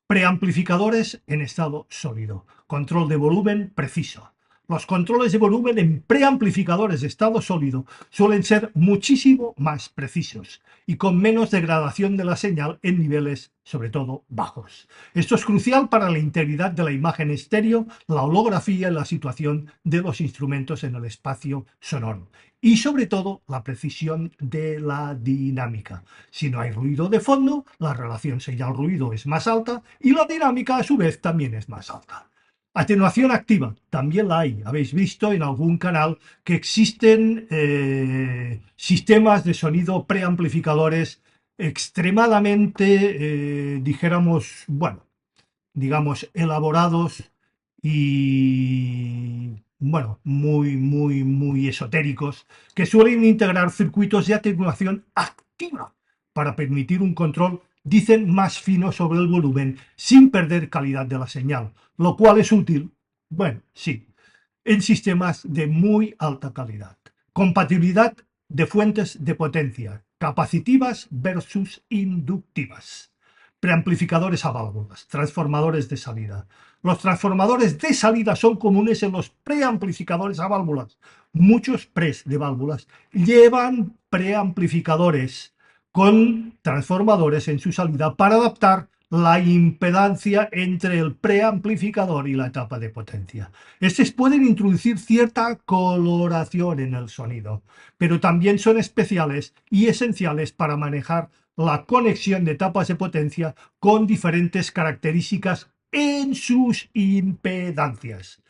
Preamplificadores en estado sólido. Control de volumen preciso. Los controles de volumen en preamplificadores de estado sólido suelen ser muchísimo más precisos y con menos degradación de la señal en niveles, sobre todo, bajos. Esto es crucial para la integridad de la imagen estéreo, la holografía y la situación de los instrumentos en el espacio sonoro. Y sobre todo, la precisión de la dinámica. Si no hay ruido de fondo, la relación señal-ruido es más alta y la dinámica a su vez también es más alta. Atenuación activa, también la hay. Habéis visto en algún canal que existen sistemas de sonido preamplificadores extremadamente, dijéramos, bueno, digamos, elaborados y, bueno, muy esotéricos, que suelen integrar circuitos de atenuación activa para permitir un control, dicen, más fino sobre el volumen sin perder calidad de la señal, lo cual es útil, bueno, sí, en sistemas de muy alta calidad. Compatibilidad de fuentes de potencia, capacitivas versus inductivas. Preamplificadores a válvulas, transformadores de salida. Los transformadores de salida son comunes en los preamplificadores a válvulas. Muchos pres de válvulas llevan preamplificadores con transformadores en su salida para adaptar la impedancia entre el preamplificador y la etapa de potencia. Estos pueden introducir cierta coloración en el sonido, pero también son especiales y esenciales para manejar la conexión de etapas de potencia con diferentes características en sus impedancias.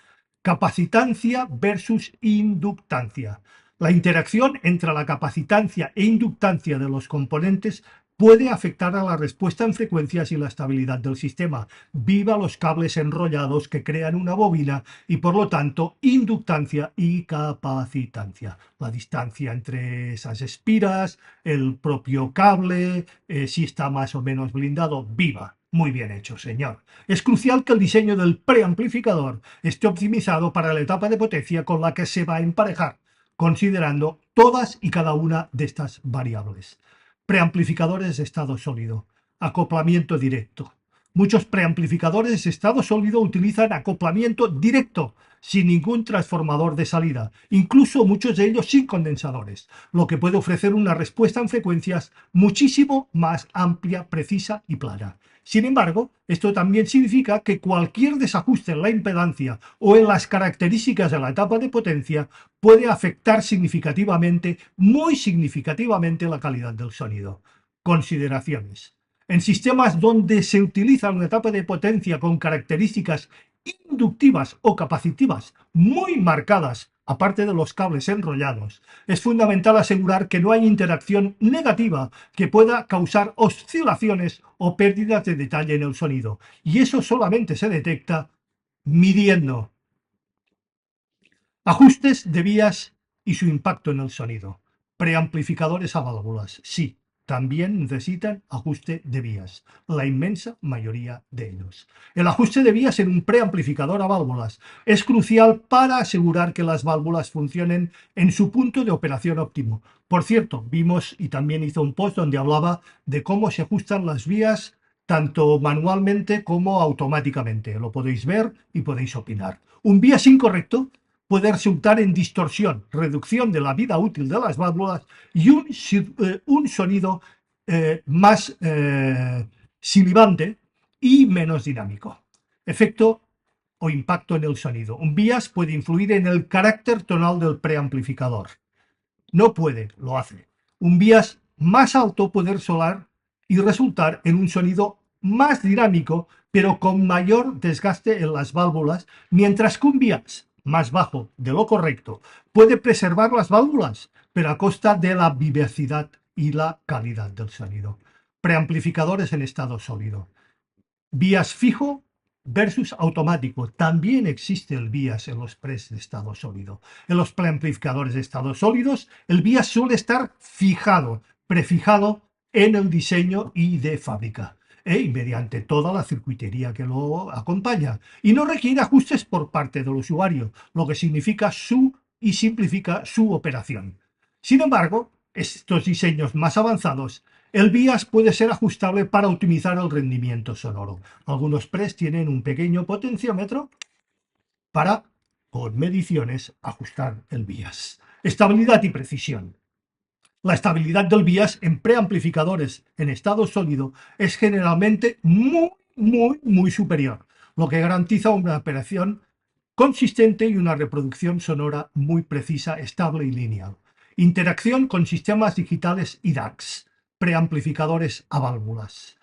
Capacitancia versus inductancia. La interacción entre la capacitancia e inductancia de los componentes puede afectar a la respuesta en frecuencias y la estabilidad del sistema. Viva los cables enrollados que crean una bobina y por lo tanto inductancia y capacitancia. La distancia entre esas espiras, el propio cable, si está más o menos blindado, viva. Muy bien hecho, señor. Es crucial que el diseño del preamplificador esté optimizado para la etapa de potencia con la que se va a emparejar, considerando todas y cada una de estas variables. Preamplificadores de estado sólido. Acoplamiento directo. Muchos preamplificadores de estado sólido utilizan acoplamiento directo, sin ningún transformador de salida, incluso muchos de ellos sin condensadores, lo que puede ofrecer una respuesta en frecuencias muchísimo más amplia, precisa y plana. Sin embargo, esto también significa que cualquier desajuste en la impedancia o en las características de la etapa de potencia puede afectar significativamente, muy significativamente, la calidad del sonido. Consideraciones. En sistemas donde se utiliza una etapa de potencia con características inductivas o capacitivas muy marcadas, aparte de los cables enrollados, es fundamental asegurar que no hay interacción negativa que pueda causar oscilaciones o pérdidas de detalle en el sonido. Y eso solamente se detecta midiendo. Ajustes de vías y su impacto en el sonido. Preamplificadores a válvulas, sí, también necesitan ajuste de vías, la inmensa mayoría de ellos. El ajuste de vías en un preamplificador a válvulas es crucial para asegurar que las válvulas funcionen en su punto de operación óptimo. Por cierto, vimos y también hizo un post donde hablaba de cómo se ajustan las vías tanto manualmente como automáticamente. Lo podéis ver y podéis opinar. Un vías incorrecto puede resultar en distorsión, reducción de la vida útil de las válvulas y un sonido más silbante y menos dinámico. Efecto o impacto en el sonido. Un bias puede influir en el carácter tonal del preamplificador. No puede, lo hace. Un bias más alto puede sonar y resultar en un sonido más dinámico, pero con mayor desgaste en las válvulas, mientras que un bias más bajo de lo correcto puede preservar las válvulas, pero a costa de la vivacidad y la calidad del sonido. Preamplificadores en estado sólido. Bias fijo versus automático. También existe el bias en los pres de estado sólido. En los preamplificadores de estado sólidos, el bias suele estar fijado, prefijado en el diseño y de fábrica, y mediante toda la circuitería que lo acompaña. Y no requiere ajustes por parte del usuario, lo que significa y simplifica su operación. Sin embargo, estos diseños más avanzados, el bias puede ser ajustable para optimizar el rendimiento sonoro. Algunos pres tienen un pequeño potenciómetro para, con mediciones, ajustar el bias. Estabilidad y precisión. La estabilidad del bias en preamplificadores en estado sólido es generalmente muy superior, lo que garantiza una operación consistente y una reproducción sonora muy precisa, estable y lineal. Interacción con sistemas digitales y DACs, preamplificadores a válvulas.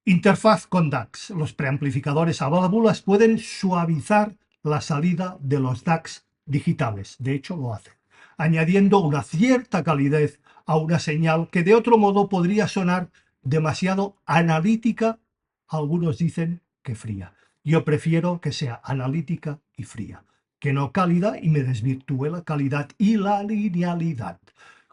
Interfaz con DACs. Los preamplificadores a válvulas pueden suavizar la salida de los DACs digitales, de hecho lo hacen, añadiendo una cierta calidez a una señal que de otro modo podría sonar demasiado analítica, algunos dicen que fría. Yo prefiero que sea analítica y fría, que no cálida y me desvirtúe la calidad y la linealidad.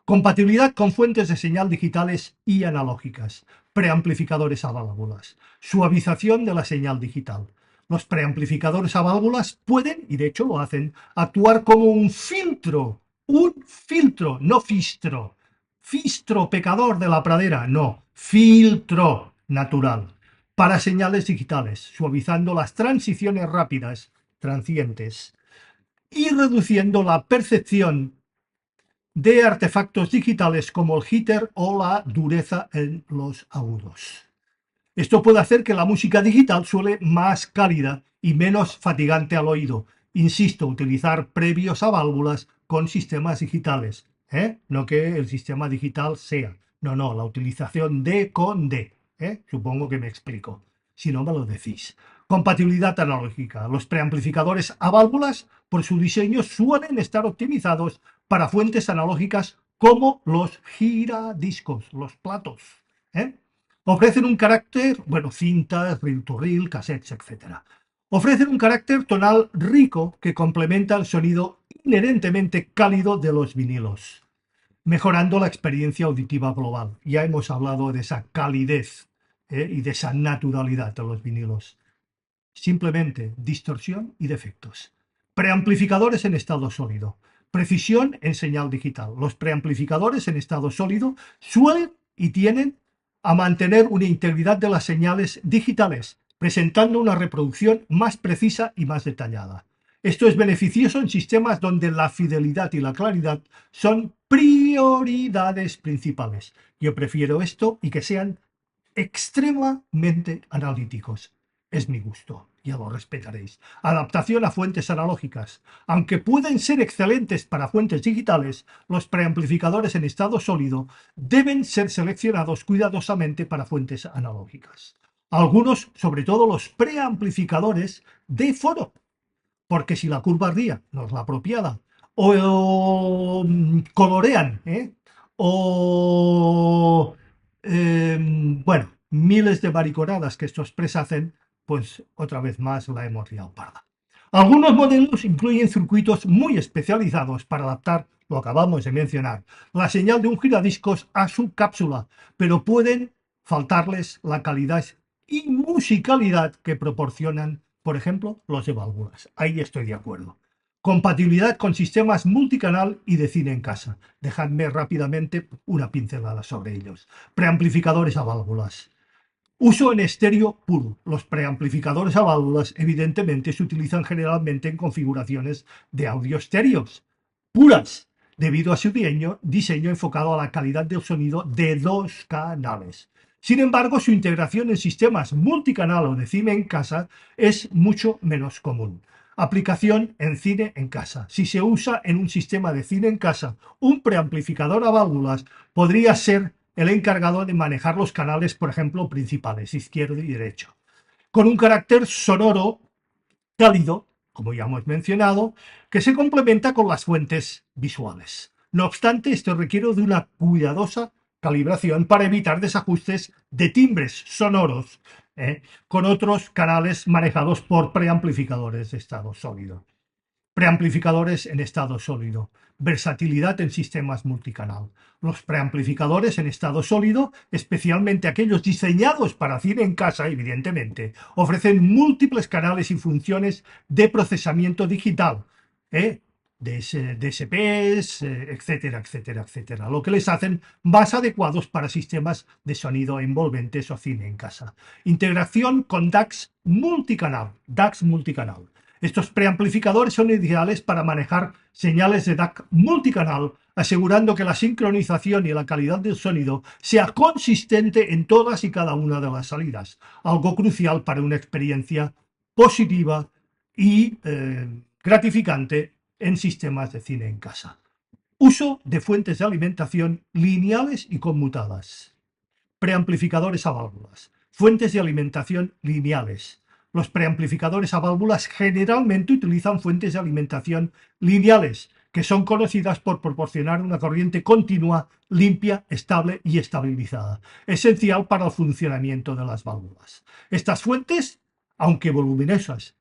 Compatibilidad con fuentes de señal digitales y analógicas, preamplificadores a válvulas, suavización de la señal digital. Los preamplificadores a válvulas pueden, y de hecho lo hacen, actuar como un filtro, no fistro. Fistro, pecador de la pradera, no, filtro natural para señales digitales, suavizando las transiciones rápidas, transientes, y reduciendo la percepción de artefactos digitales como el jitter o la dureza en los agudos. Esto puede hacer que la música digital suene más cálida y menos fatigante al oído. Insisto, utilizar previos a válvulas con sistemas digitales. No que el sistema digital sea. No, la utilización de con D. Supongo que me explico. Si no, me lo decís. Compatibilidad analógica. Los preamplificadores a válvulas, por su diseño, suelen estar optimizados para fuentes analógicas como los giradiscos, los platos. Ofrecen un carácter, cintas, reel to reel, cassettes, etc. Ofrecen un carácter tonal rico que complementa el sonido inherentemente cálido de los vinilos, mejorando la experiencia auditiva global. Ya hemos hablado de esa calidez y de esa naturalidad de los vinilos. Simplemente distorsión y defectos. Preamplificadores en estado sólido. Precisión en señal digital. Los preamplificadores en estado sólido suelen y tienen a mantener una integridad de las señales digitales, presentando una reproducción más precisa y más detallada. Esto es beneficioso en sistemas donde la fidelidad y la claridad son prioridades principales. Yo prefiero esto y que sean extremadamente analíticos. Es mi gusto, ya lo respetaréis. Adaptación a fuentes analógicas. Aunque pueden ser excelentes para fuentes digitales, los preamplificadores en estado sólido deben ser seleccionados cuidadosamente para fuentes analógicas. Algunos, sobre todo los preamplificadores de foro, porque si la curva ardía no es la apropiada, o colorean, o miles de mariconadas que estos pres hacen, pues otra vez más la hemos liado parda. Algunos modelos incluyen circuitos muy especializados para adaptar, lo acabamos de mencionar, la señal de un giradiscos a su cápsula, pero pueden faltarles la calidad y musicalidad que proporcionan, por ejemplo, los de válvulas. Ahí estoy de acuerdo. Compatibilidad con sistemas multicanal y de cine en casa. Dejadme rápidamente una pincelada sobre ellos. Preamplificadores a válvulas. Uso en estéreo puro. Los preamplificadores a válvulas evidentemente se utilizan generalmente en configuraciones de audio estéreos puras, debido a su diseño enfocado a la calidad del sonido de dos canales. Sin embargo, su integración en sistemas multicanal o de cine en casa es mucho menos común. Aplicación en cine en casa. Si se usa en un sistema de cine en casa un preamplificador a válvulas, podría ser el encargado de manejar los canales, por ejemplo, principales, izquierdo y derecho, con un carácter sonoro cálido, como ya hemos mencionado, que se complementa con las fuentes visuales. No obstante, esto requiere de una cuidadosa calibración para evitar desajustes de timbres sonoros con otros canales manejados por preamplificadores de estado sólido. Preamplificadores en estado sólido. Versatilidad en sistemas multicanal. Los preamplificadores en estado sólido, especialmente aquellos diseñados para cine en casa, evidentemente, ofrecen múltiples canales y funciones de procesamiento digital, ¿eh? DSPs, etcétera, etcétera, etcétera, lo que les hacen más adecuados para sistemas de sonido envolventes o cine en casa. Integración con DACs multicanal. Estos preamplificadores son ideales para manejar señales de DAC multicanal, asegurando que la sincronización y la calidad del sonido sea consistente en todas y cada una de las salidas, algo crucial para una experiencia positiva y gratificante en sistemas de cine en casa. Uso de fuentes de alimentación lineales y conmutadas. Preamplificadores a válvulas. Fuentes de alimentación lineales. Los preamplificadores a válvulas generalmente utilizan fuentes de alimentación lineales, que son conocidas por proporcionar una corriente continua, limpia, estable y estabilizada, esencial para el funcionamiento de las válvulas. Estas fuentes, aunque voluminosas,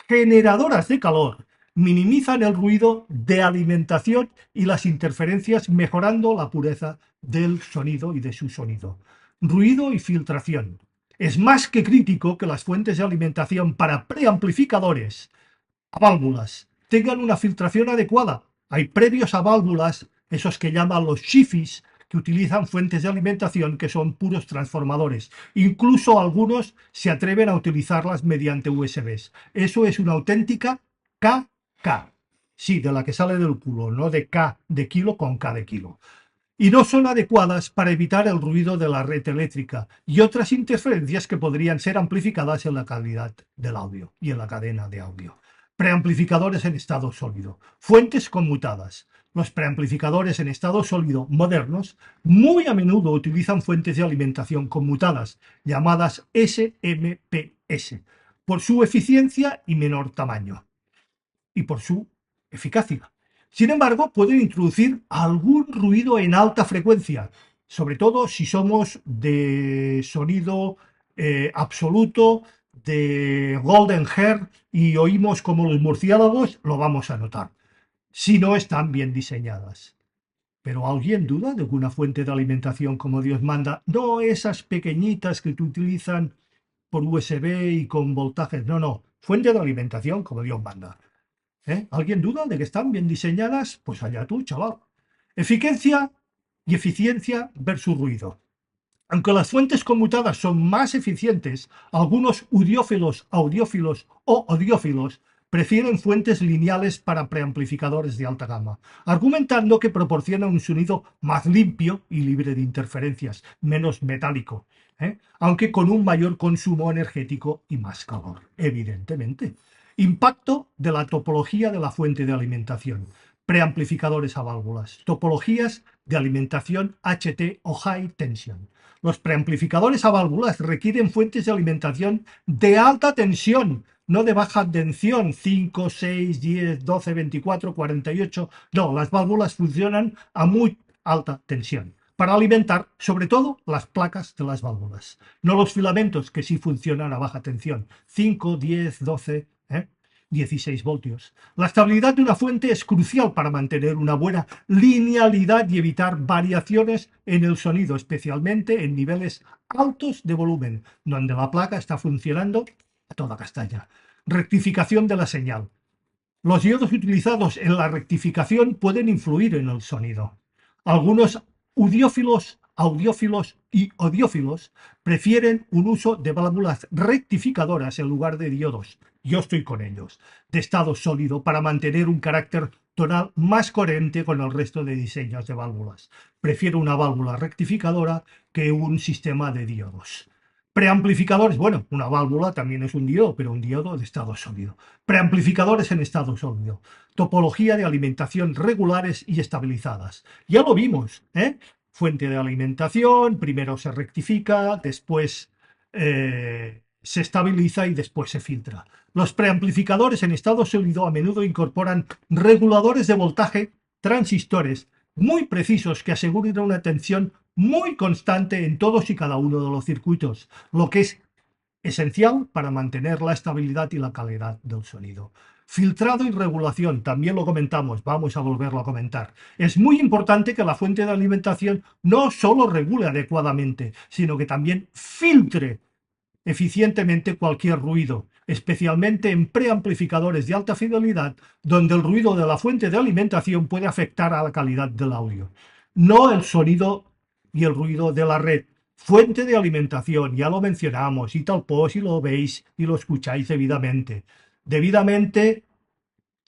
generadoras de calor, minimizan el ruido de alimentación y las interferencias, mejorando la pureza del sonido y de su sonido. Ruido y filtración. Es más que crítico que las fuentes de alimentación para preamplificadores a válvulas tengan una filtración adecuada. Hay previos a válvulas, esos que llaman los SHIFIs, que utilizan fuentes de alimentación que son puros transformadores. Incluso algunos se atreven a utilizarlas mediante USBs. Eso es una auténtica KK. Sí, de la que sale del culo, no de K de kilo con K de kilo. Y no son adecuadas para evitar el ruido de la red eléctrica y otras interferencias que podrían ser amplificadas en la calidad del audio y en la cadena de audio. Preamplificadores en estado sólido. Fuentes conmutadas. Los preamplificadores en estado sólido modernos muy a menudo utilizan fuentes de alimentación conmutadas, llamadas SMPS, por su eficiencia y menor tamaño, y por su eficacia. Sin embargo, pueden introducir algún ruido en alta frecuencia, sobre todo si somos de sonido absoluto, de Golden Hair, y oímos como los murciélagos, lo vamos a notar, si no están bien diseñadas. Pero ¿alguien duda de que una fuente de alimentación como Dios manda, no esas pequeñitas que utilizan por USB y con voltajes, no, fuente de alimentación como Dios manda? ¿Alguien duda de que están bien diseñadas? Pues allá tú, chaval. Eficiencia y eficiencia versus ruido. Aunque las fuentes conmutadas son más eficientes, algunos audiófilos o odiófilos prefieren fuentes lineales para preamplificadores de alta gama, argumentando que proporcionan un sonido más limpio y libre de interferencias, menos metálico, aunque con un mayor consumo energético y más calor, evidentemente. Impacto de la topología de la fuente de alimentación. Preamplificadores a válvulas. Topologías de alimentación HT o High Tension. Los preamplificadores a válvulas requieren fuentes de alimentación de alta tensión, no de baja tensión, 5, 6, 10, 12, 24, 48. No, las válvulas funcionan a muy alta tensión para alimentar sobre todo las placas de las válvulas, no los filamentos que sí funcionan a baja tensión, 5, 10, 12, 16 voltios. La estabilidad de una fuente es crucial para mantener una buena linealidad y evitar variaciones en el sonido, especialmente en niveles altos de volumen, donde la placa está funcionando a toda castaña. Rectificación de la señal. Los diodos utilizados en la rectificación pueden influir en el sonido. Algunos audiófilos y odiófilos prefieren un uso de válvulas rectificadoras en lugar de diodos. Yo estoy con ellos, de estado sólido, para mantener un carácter tonal más coherente con el resto de diseños de válvulas. Prefiero una válvula rectificadora que un sistema de diodos. Preamplificadores, bueno, una válvula también es un diodo, pero un diodo de estado sólido. Preamplificadores en estado sólido. Topología de alimentación regulares y estabilizadas. Ya lo vimos, Fuente de alimentación, primero se rectifica, después se estabiliza y después se filtra. Los preamplificadores en estado sólido a menudo incorporan reguladores de voltaje, transistores muy precisos que aseguran una tensión muy constante en todos y cada uno de los circuitos, lo que es esencial para mantener la estabilidad y la calidad del sonido. Filtrado y regulación, también lo comentamos, vamos a volverlo a comentar. Es muy importante que la fuente de alimentación no solo regule adecuadamente, sino que también filtre eficientemente cualquier ruido, especialmente en preamplificadores de alta fidelidad, donde el ruido de la fuente de alimentación puede afectar a la calidad del audio. No el sonido y el ruido de la red. Fuente de alimentación, ya lo mencionamos, y tal por si lo veis y lo escucháis debidamente. Debidamente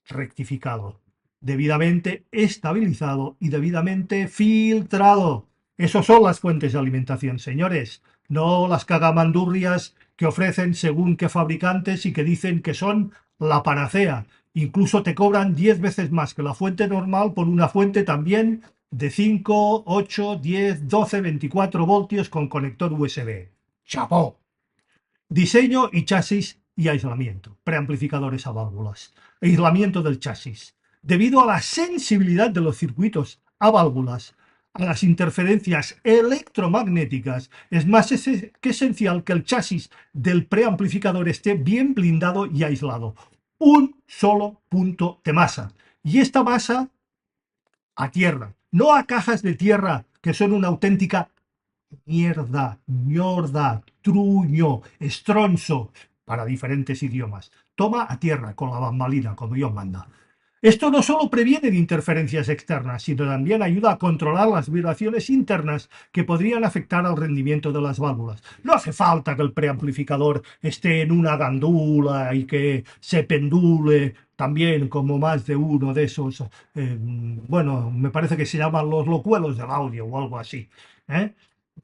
rectificado, debidamente estabilizado y debidamente filtrado. Esas son las fuentes de alimentación, señores, no las cagamandurrias que ofrecen según qué fabricantes y que dicen que son la panacea. Incluso te cobran 10 veces más que la fuente normal por una fuente también de 5, 8, 10, 12, 24 voltios con conector USB. ¡Chapó! Diseño y chasis y aislamiento, preamplificadores a válvulas, aislamiento del chasis. Debido a la sensibilidad de los circuitos a válvulas, a las interferencias electromagnéticas, es más que esencial que el chasis del preamplificador esté bien blindado y aislado. Un solo punto de masa. Y esta masa a tierra, no a cajas de tierra que son una auténtica mierda, ñorda, truño, estronzo, para diferentes idiomas. Toma a tierra con la bambalina, como Dios manda. Esto no solo previene de interferencias externas, sino también ayuda a controlar las vibraciones internas que podrían afectar al rendimiento de las válvulas. No hace falta que el preamplificador esté en una gandula y que se pendule también como más de uno de esos, bueno, me parece que se llaman los locuelos del audio o algo así. ¿Eh?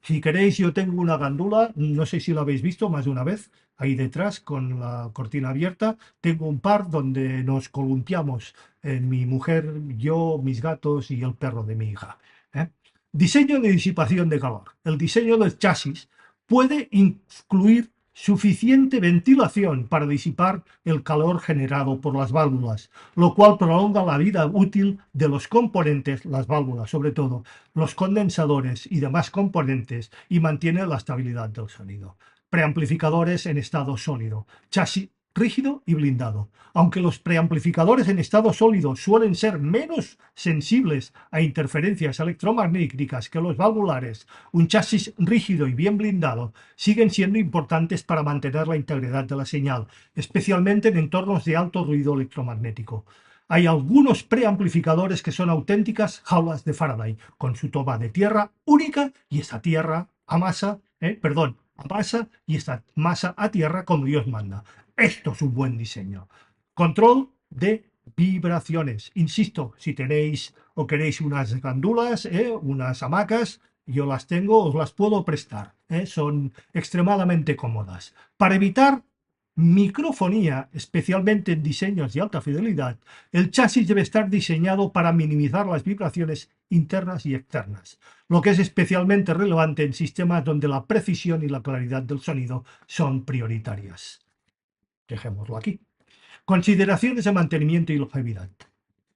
Si queréis, yo tengo una gandula, no sé si la habéis visto más de una vez, ahí detrás con la cortina abierta. Tengo un par donde nos columpiamos, mi mujer, yo, mis gatos y el perro de mi hija. ¿Eh? Diseño de disipación de calor. El diseño del chasis puede incluir suficiente ventilación para disipar el calor generado por las válvulas, lo cual prolonga la vida útil de los componentes, las válvulas sobre todo, los condensadores y demás componentes, y mantiene la estabilidad del sonido. Preamplificadores en estado sólido, chasis rígido y blindado. Aunque los preamplificadores en estado sólido suelen ser menos sensibles a interferencias electromagnéticas que los valvulares, un chasis rígido y bien blindado siguen siendo importantes para mantener la integridad de la señal, especialmente en entornos de alto ruido electromagnético. Hay algunos preamplificadores que son auténticas jaulas de Faraday, con su toma de tierra única y esta tierra a masa, a masa y esta masa a tierra como Dios manda. Esto es un buen diseño. Control de vibraciones. Insisto, si tenéis o queréis unas gandulas, unas hamacas, yo las tengo, os las puedo prestar. Son extremadamente cómodas. Para evitar microfonía, especialmente en diseños de alta fidelidad, el chasis debe estar diseñado para minimizar las vibraciones internas y externas, lo que es especialmente relevante en sistemas donde la precisión y la claridad del sonido son prioritarias. Dejémoslo aquí. Consideraciones de mantenimiento y longevidad.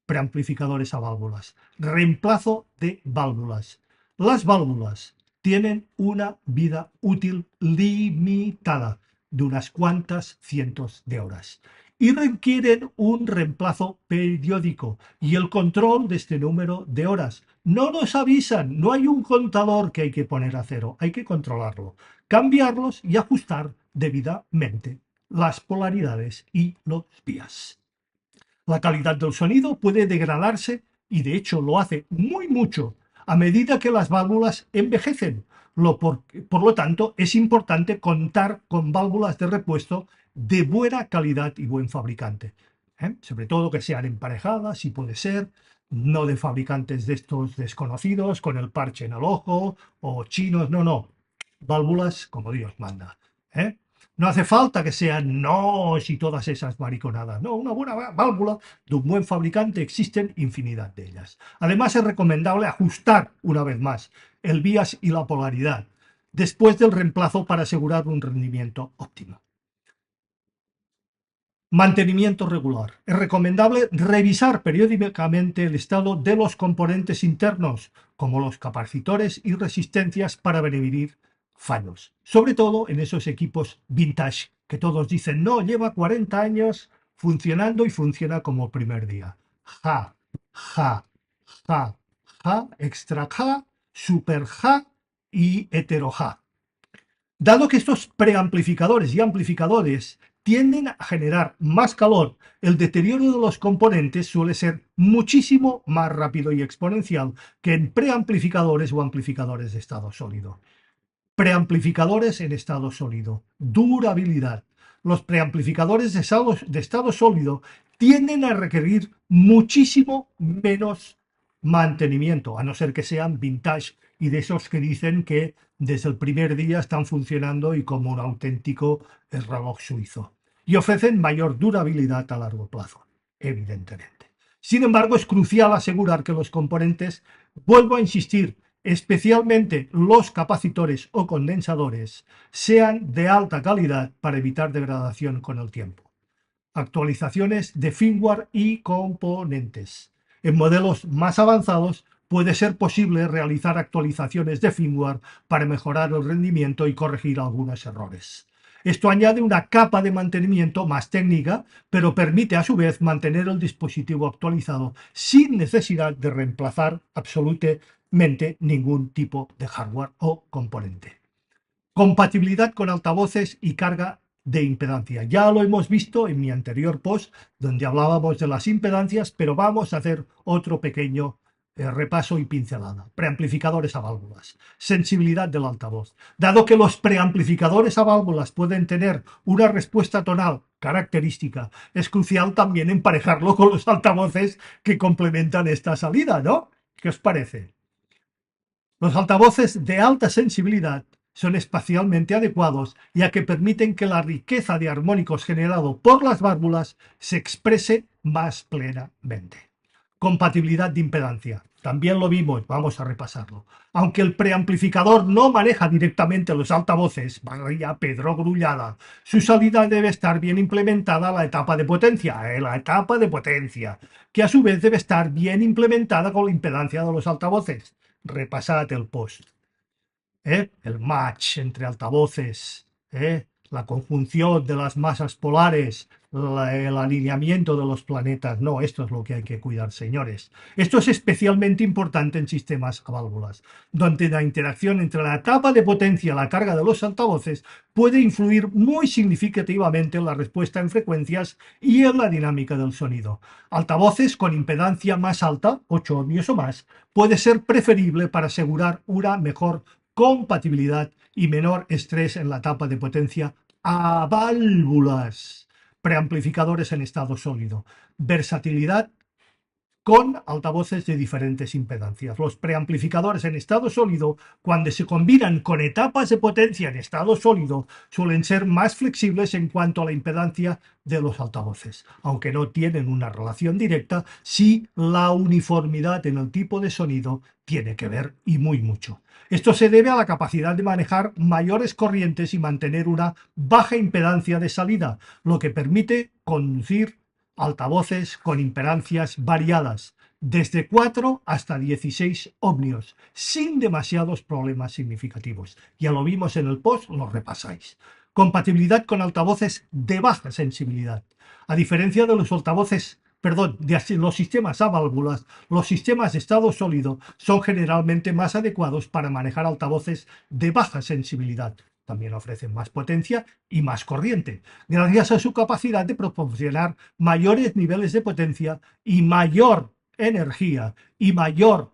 Preamplificadores a válvulas. Reemplazo de válvulas. Las válvulas tienen una vida útil limitada de unas cuantas cientos de horas y requieren un reemplazo periódico y el control de este número de horas. No nos avisan, no hay un contador que hay que poner a cero, hay que controlarlo, cambiarlos y ajustar debidamente las polaridades y los vías. La calidad del sonido puede degradarse y de hecho lo hace muy mucho a medida que las válvulas envejecen. Por lo tanto, es importante contar con válvulas de repuesto de buena calidad y buen fabricante. Sobre todo que sean emparejadas, si puede ser, no de fabricantes de estos desconocidos con el parche en el ojo o chinos, no. Válvulas como Dios manda. ¿Eh? No hace falta que sean NOS y todas esas mariconadas. No, una buena válvula de un buen fabricante, existen infinidad de ellas. Además, es recomendable ajustar, una vez más, el bias y la polaridad después del reemplazo para asegurar un rendimiento óptimo. Mantenimiento regular. Es recomendable revisar periódicamente el estado de los componentes internos, como los capacitores y resistencias, para prevenir fallos, sobre todo en esos equipos vintage que todos dicen, no, lleva 40 años funcionando y funciona como primer día. Ja, ja, ja, ja, extra ja, super ja y hetero ja. Dado que estos preamplificadores y amplificadores tienden a generar más calor, el deterioro de los componentes suele ser muchísimo más rápido y exponencial que en preamplificadores o amplificadores de estado sólido. Preamplificadores en estado sólido. Durabilidad. Los preamplificadores de estado sólido tienden a requerir muchísimo menos mantenimiento, a no ser que sean vintage y de esos que dicen que desde el primer día están funcionando y como un auténtico reloj suizo. Y ofrecen mayor durabilidad a largo plazo, evidentemente. Sin embargo, es crucial asegurar que los componentes, vuelvo a insistir, especialmente los capacitores o condensadores, sean de alta calidad para evitar degradación con el tiempo. Actualizaciones de firmware y componentes. En modelos más avanzados puede ser posible realizar actualizaciones de firmware para mejorar el rendimiento y corregir algunos errores. Esto añade una capa de mantenimiento más técnica, pero permite a su vez mantener el dispositivo actualizado sin necesidad de reemplazar absolutamente ningún tipo de hardware o componente. Compatibilidad con altavoces y carga de impedancia. Ya lo hemos visto en mi anterior post donde hablábamos de las impedancias, pero vamos a hacer otro pequeño repaso y pincelada. Preamplificadores a válvulas. Sensibilidad del altavoz. Dado que los preamplificadores a válvulas pueden tener una respuesta tonal característica, es crucial también emparejarlo con los altavoces que complementan esta salida, ¿no? ¿Qué os parece? Los altavoces de alta sensibilidad son espacialmente adecuados, ya que permiten que la riqueza de armónicos generado por las válvulas se exprese más plenamente. Compatibilidad de impedancia. También lo vimos, vamos a repasarlo. Aunque el preamplificador no maneja directamente los altavoces, vaya Pedro Grullada, su salida debe estar bien implementada a la etapa de potencia, que a su vez debe estar bien implementada con la impedancia de los altavoces. Repasad el post. El match entre altavoces, la conjunción de las masas polares, el alineamiento de los planetas. No, esto es lo que hay que cuidar, señores. Esto es especialmente importante en sistemas a válvulas, donde la interacción entre la etapa de potencia y la carga de los altavoces puede influir muy significativamente en la respuesta en frecuencias y en la dinámica del sonido. Altavoces con impedancia más alta, 8 ohmios o más, puede ser preferible para asegurar una mejor compatibilidad y menor estrés en la etapa de potencia a válvulas. Preamplificadores en estado sólido. Versatilidad con altavoces de diferentes impedancias. Los preamplificadores en estado sólido, cuando se combinan con etapas de potencia en estado sólido, suelen ser más flexibles en cuanto a la impedancia de los altavoces, aunque no tienen una relación directa, sí la uniformidad en el tipo de sonido tiene que ver y muy mucho. Esto se debe a la capacidad de manejar mayores corrientes y mantener una baja impedancia de salida, lo que permite conducir altavoces con impedancias variadas, desde 4 hasta 16 ohmios, sin demasiados problemas significativos. Ya lo vimos en el post, lo repasáis. Compatibilidad con altavoces de baja sensibilidad. A diferencia de los altavoces, perdón, de los sistemas a válvulas, los sistemas de estado sólido son generalmente más adecuados para manejar altavoces de baja sensibilidad. También ofrecen más potencia y más corriente, gracias a su capacidad de proporcionar mayores niveles de potencia y mayor energía y mayor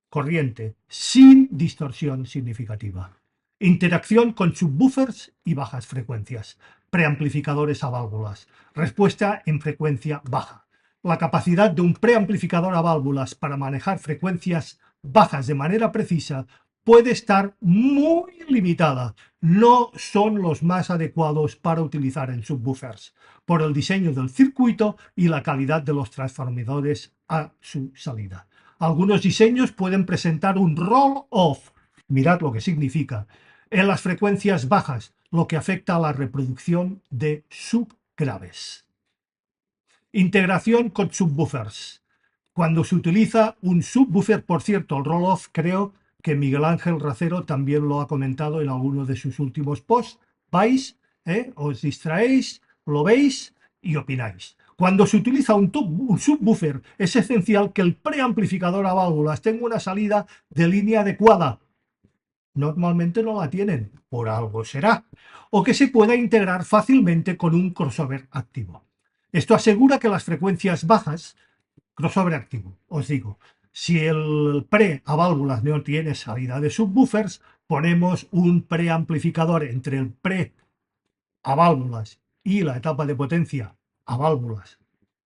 corriente sin distorsión significativa. Interacción con subwoofers y bajas frecuencias. Preamplificadores a válvulas. Respuesta en frecuencia baja. La capacidad de un preamplificador a válvulas para manejar frecuencias bajas de manera precisa puede estar muy limitada. No son los más adecuados para utilizar en subwoofers, por el diseño del circuito y la calidad de los transformadores a su salida. Algunos diseños pueden presentar un roll-off, mirad lo que significa, en las frecuencias bajas, lo que afecta a la reproducción de subgraves. Integración con subwoofers. Cuando se utiliza un subwoofer, por cierto, el roll-off creo que Miguel Ángel Racero también lo ha comentado en alguno de sus últimos posts. Vais, os distraéis, lo veis y opináis. Cuando se utiliza un subwoofer, es esencial que el preamplificador a válvulas tenga una salida de línea adecuada. Normalmente no la tienen, por algo será, o que se pueda integrar fácilmente con un crossover activo. Esto asegura que las frecuencias bajas, crossover activo, os digo, si el pre a válvulas no tiene salida de subwoofers, ponemos un preamplificador entre el pre a válvulas y la etapa de potencia a válvulas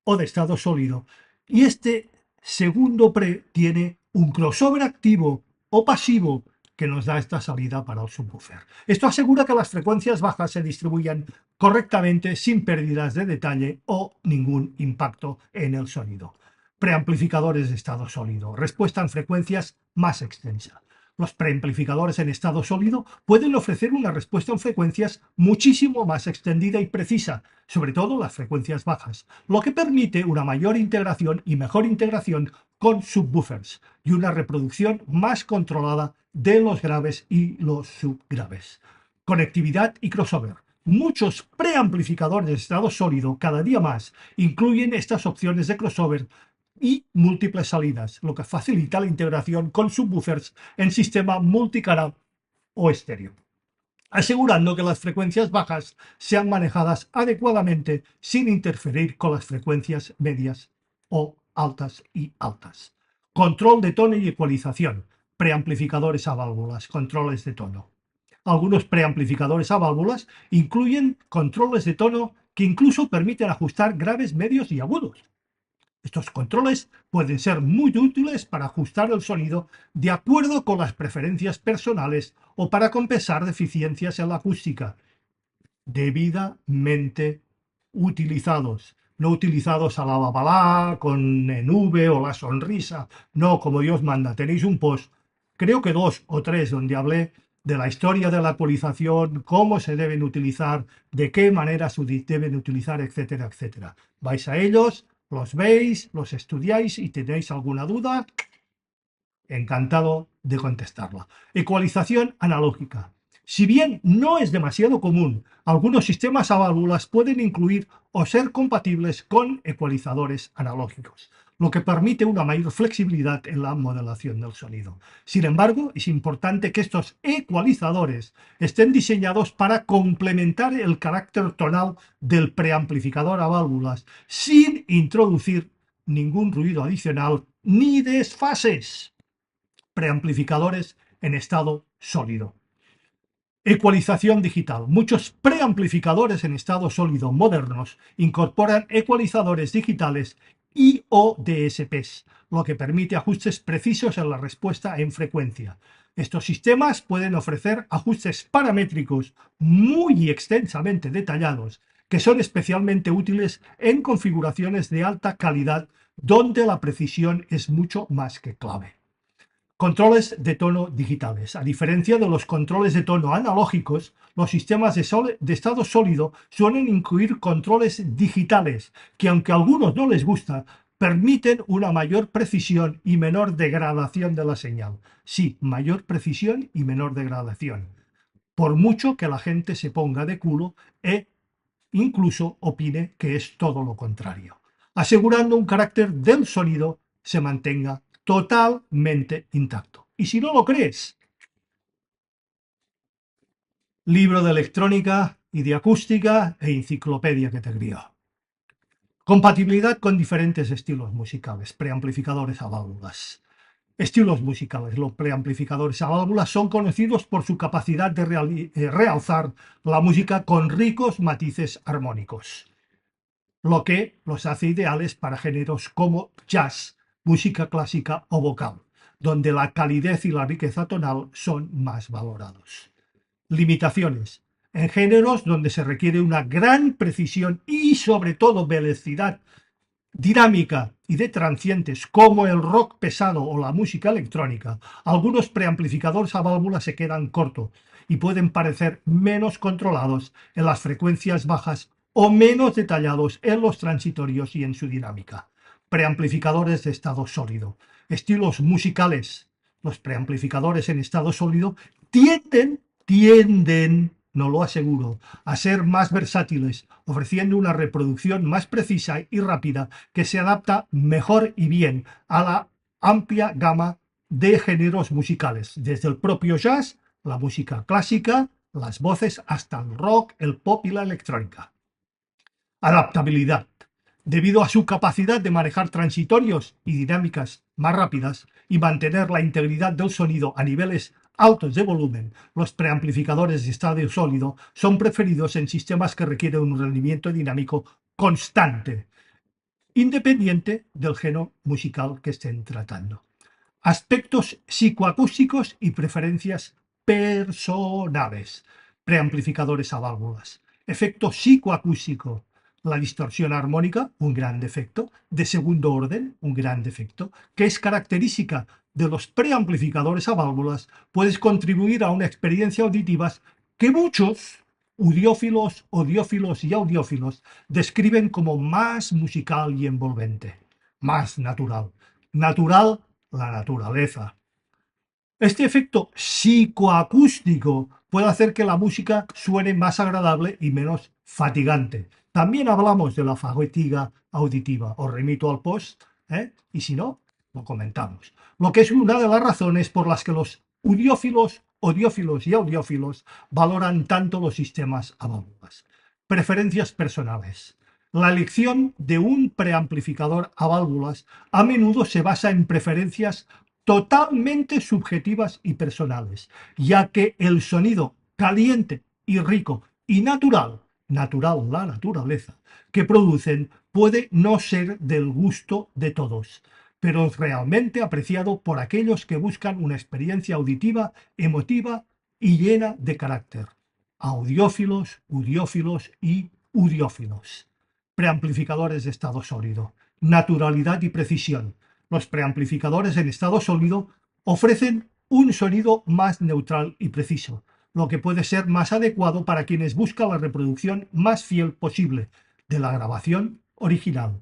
o de estado sólido, y este segundo pre tiene un crossover activo o pasivo que nos da esta salida para el subwoofer. Esto asegura que las frecuencias bajas se distribuyan correctamente sin pérdidas de detalle o ningún impacto en el sonido. Preamplificadores de estado sólido. Respuesta en frecuencias más extensa. Los preamplificadores en estado sólido pueden ofrecer una respuesta en frecuencias muchísimo más extendida y precisa, sobre todo las frecuencias bajas, lo que permite una mayor integración y mejor integración con subwoofers y una reproducción más controlada de los graves y los subgraves. Conectividad y crossover. Muchos preamplificadores de estado sólido cada día más incluyen estas opciones de crossover y múltiples salidas, lo que facilita la integración con subwoofers en sistema multicanal o estéreo, asegurando que las frecuencias bajas sean manejadas adecuadamente sin interferir con las frecuencias medias o altas y altas. Control de tono y ecualización. Preamplificadores a válvulas, controles de tono. Algunos preamplificadores a válvulas incluyen controles de tono que incluso permiten ajustar graves, medios y agudos. Estos controles pueden ser muy útiles para ajustar el sonido de acuerdo con las preferencias personales o para compensar deficiencias en la acústica. Debidamente utilizados. No utilizados a la babalá, con en V o la sonrisa. No, como Dios manda. Tenéis un post, creo que 2 o 3, donde hablé de la historia de la ecualización, cómo se deben utilizar, de qué manera se deben utilizar, etcétera, etcétera. Vais a ellos, los veis, los estudiáis y tenéis alguna duda, encantado de contestarla. Ecualización analógica. Si bien no es demasiado común, algunos sistemas a válvulas pueden incluir o ser compatibles con ecualizadores analógicos, lo que permite una mayor flexibilidad en la modelación del sonido. Sin embargo, es importante que estos ecualizadores estén diseñados para complementar el carácter tonal del preamplificador a válvulas, sin introducir ningún ruido adicional ni desfases. Preamplificadores en estado sólido. Ecualización digital. Muchos preamplificadores en estado sólido modernos incorporan ecualizadores digitales y o DSPs, lo que permite ajustes precisos en la respuesta en frecuencia. Estos sistemas pueden ofrecer ajustes paramétricos muy extensamente detallados, que son especialmente útiles en configuraciones de alta calidad donde la precisión es mucho más que clave. Controles de tono digitales. A diferencia de los controles de tono analógicos, los sistemas de estado sólido suelen incluir controles digitales que, aunque a algunos no les gusta, permiten una mayor precisión y menor degradación de la señal. Sí, mayor precisión y menor degradación. Por mucho que la gente se ponga de culo e incluso opine que es todo lo contrario, asegurando un carácter del sonido se mantenga totalmente intacto. Y si no lo crees, libro de electrónica y de acústica e enciclopedia que te crió. Compatibilidad con diferentes estilos musicales, preamplificadores a válvulas. Estilos musicales. Los preamplificadores a válvulas son conocidos por su capacidad de realzar la música con ricos matices armónicos, lo que los hace ideales para géneros como jazz, música clásica o vocal, donde la calidez y la riqueza tonal son más valorados. Limitaciones. En géneros donde se requiere una gran precisión y sobre todo velocidad dinámica y de transientes como el rock pesado o la música electrónica, algunos preamplificadores a válvulas se quedan cortos y pueden parecer menos controlados en las frecuencias bajas o menos detallados en los transitorios y en su dinámica. Preamplificadores de estado sólido. Estilos musicales Los preamplificadores en estado sólido tienden, no lo aseguro, a ser más versátiles, ofreciendo una reproducción más precisa y rápida que se adapta mejor y bien a la amplia gama de géneros musicales, desde el propio jazz, la música clásica, las voces, hasta el rock, el pop y la electrónica. Adaptabilidad. Debido a su capacidad de manejar transitorios y dinámicas más rápidas y mantener la integridad del sonido a niveles altos de volumen, los preamplificadores de estado sólido son preferidos en sistemas que requieren un rendimiento dinámico constante, independiente del género musical que estén tratando. Aspectos psicoacústicos y preferencias personales. Preamplificadores a válvulas. Efecto psicoacústico. La distorsión armónica, un gran defecto. De segundo orden, un gran defecto, que es característica de los preamplificadores a válvulas, puede contribuir a una experiencia auditiva que muchos audiófilos y audiófilos describen como más musical y envolvente, más natural. Natural, la naturaleza. Este efecto psicoacústico puede hacer que la música suene más agradable y menos fatigante. También hablamos de la fatiga auditiva. Os remito al post, y si no, lo comentamos. Lo que es una de las razones por las que los audiófilos y audiófilos valoran tanto los sistemas a válvulas. Preferencias personales. La elección de un preamplificador a válvulas a menudo se basa en preferencias totalmente subjetivas y personales, ya que el sonido caliente y rico y natural la naturaleza, que producen puede no ser del gusto de todos, pero es realmente apreciado por aquellos que buscan una experiencia auditiva, emotiva y llena de carácter. Audiófilos, udiófilos y udiófilos. Preamplificadores de estado sólido. Naturalidad y precisión. Los preamplificadores en estado sólido ofrecen un sonido más neutral y preciso, lo que puede ser más adecuado para quienes buscan la reproducción más fiel posible de la grabación original.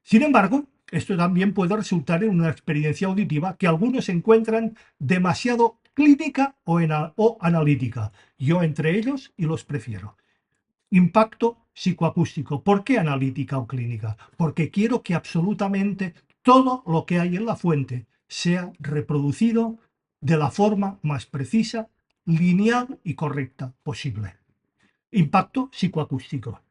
Sin embargo, esto también puede resultar en una experiencia auditiva que algunos encuentran demasiado clínica o analítica. Yo entre ellos y los prefiero. Impacto psicoacústico. ¿Por qué analítica o clínica? Porque quiero que absolutamente todo lo que hay en la fuente sea reproducido de la forma más precisa, lineal y correcta posible. Impacto psicoacústico.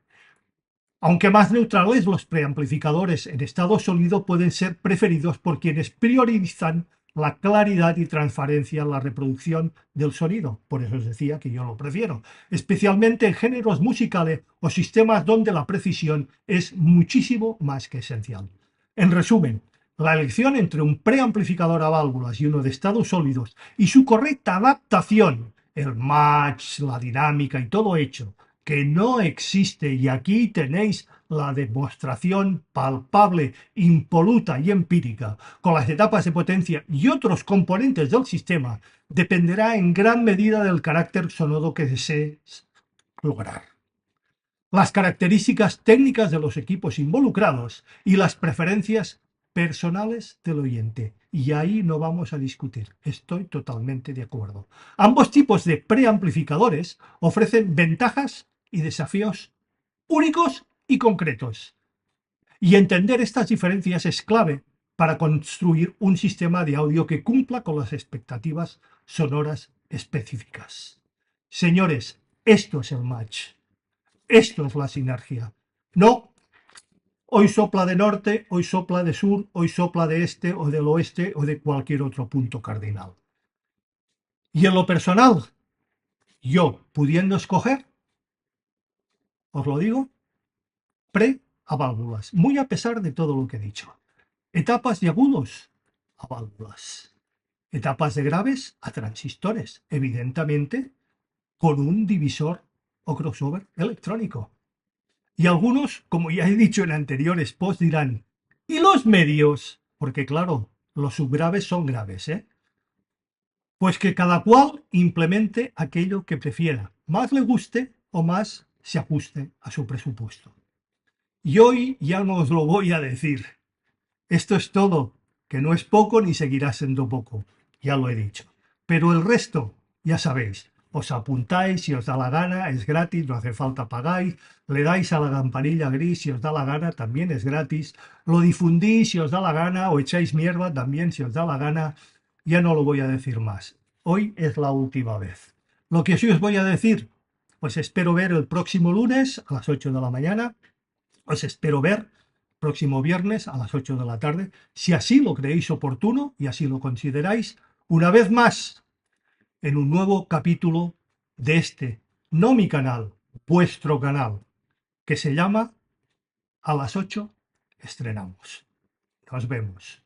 Aunque más neutrales, los preamplificadores en estado sólido pueden ser preferidos por quienes priorizan la claridad y transparencia en la reproducción del sonido. Por eso os decía que yo lo prefiero, especialmente en géneros musicales o sistemas donde la precisión es muchísimo más que esencial. En resumen, la elección entre un preamplificador a válvulas y uno de estados sólidos y su correcta adaptación, el match, la dinámica y todo hecho, que no existe, y aquí tenéis la demostración palpable, impoluta y empírica, con las etapas de potencia y otros componentes del sistema, dependerá en gran medida del carácter sonoro que desees lograr, las características técnicas de los equipos involucrados y las preferencias personales del oyente. Y ahí no vamos a discutir, estoy totalmente de acuerdo. Ambos tipos de preamplificadores ofrecen ventajas y desafíos únicos y concretos. Y entender estas diferencias es clave para construir un sistema de audio que cumpla con las expectativas sonoras específicas. Señores, esto es el match. Esto es la sinergia. No, hoy sopla de norte, hoy sopla de sur, hoy sopla de este o del oeste o de cualquier otro punto cardinal. Y en lo personal, yo pudiendo escoger, os lo digo, pre a válvulas, muy a pesar de todo lo que he dicho. Etapas de agudos a válvulas. Etapas de graves a transistores, evidentemente con un divisor o crossover electrónico. Y algunos, como ya he dicho en anteriores posts, dirán, ¿y los medios? Porque claro, los subgraves son graves, ¿eh? Pues que cada cual implemente aquello que prefiera, más le guste o más se ajuste a su presupuesto. Y hoy ya no os lo voy a decir. Esto es todo, que no es poco ni seguirá siendo poco. ya lo he dicho. Pero el resto, ya sabéis, os apuntáis si os da la gana, es gratis, no hace falta pagáis, le dais a la campanilla gris si os da la gana, también es gratis, lo difundís si os da la gana o echáis mierda también si os da la gana, ya no lo voy a decir más. Hoy es la última vez. Lo que sí os voy a decir, pues espero ver el próximo lunes a las 8 de la mañana, os espero ver próximo viernes a las 8 de la tarde, si así lo creéis oportuno y así lo consideráis, una vez más en un nuevo capítulo de este, no mi canal, vuestro canal, que se llama A las 8 estrenamos. Nos vemos.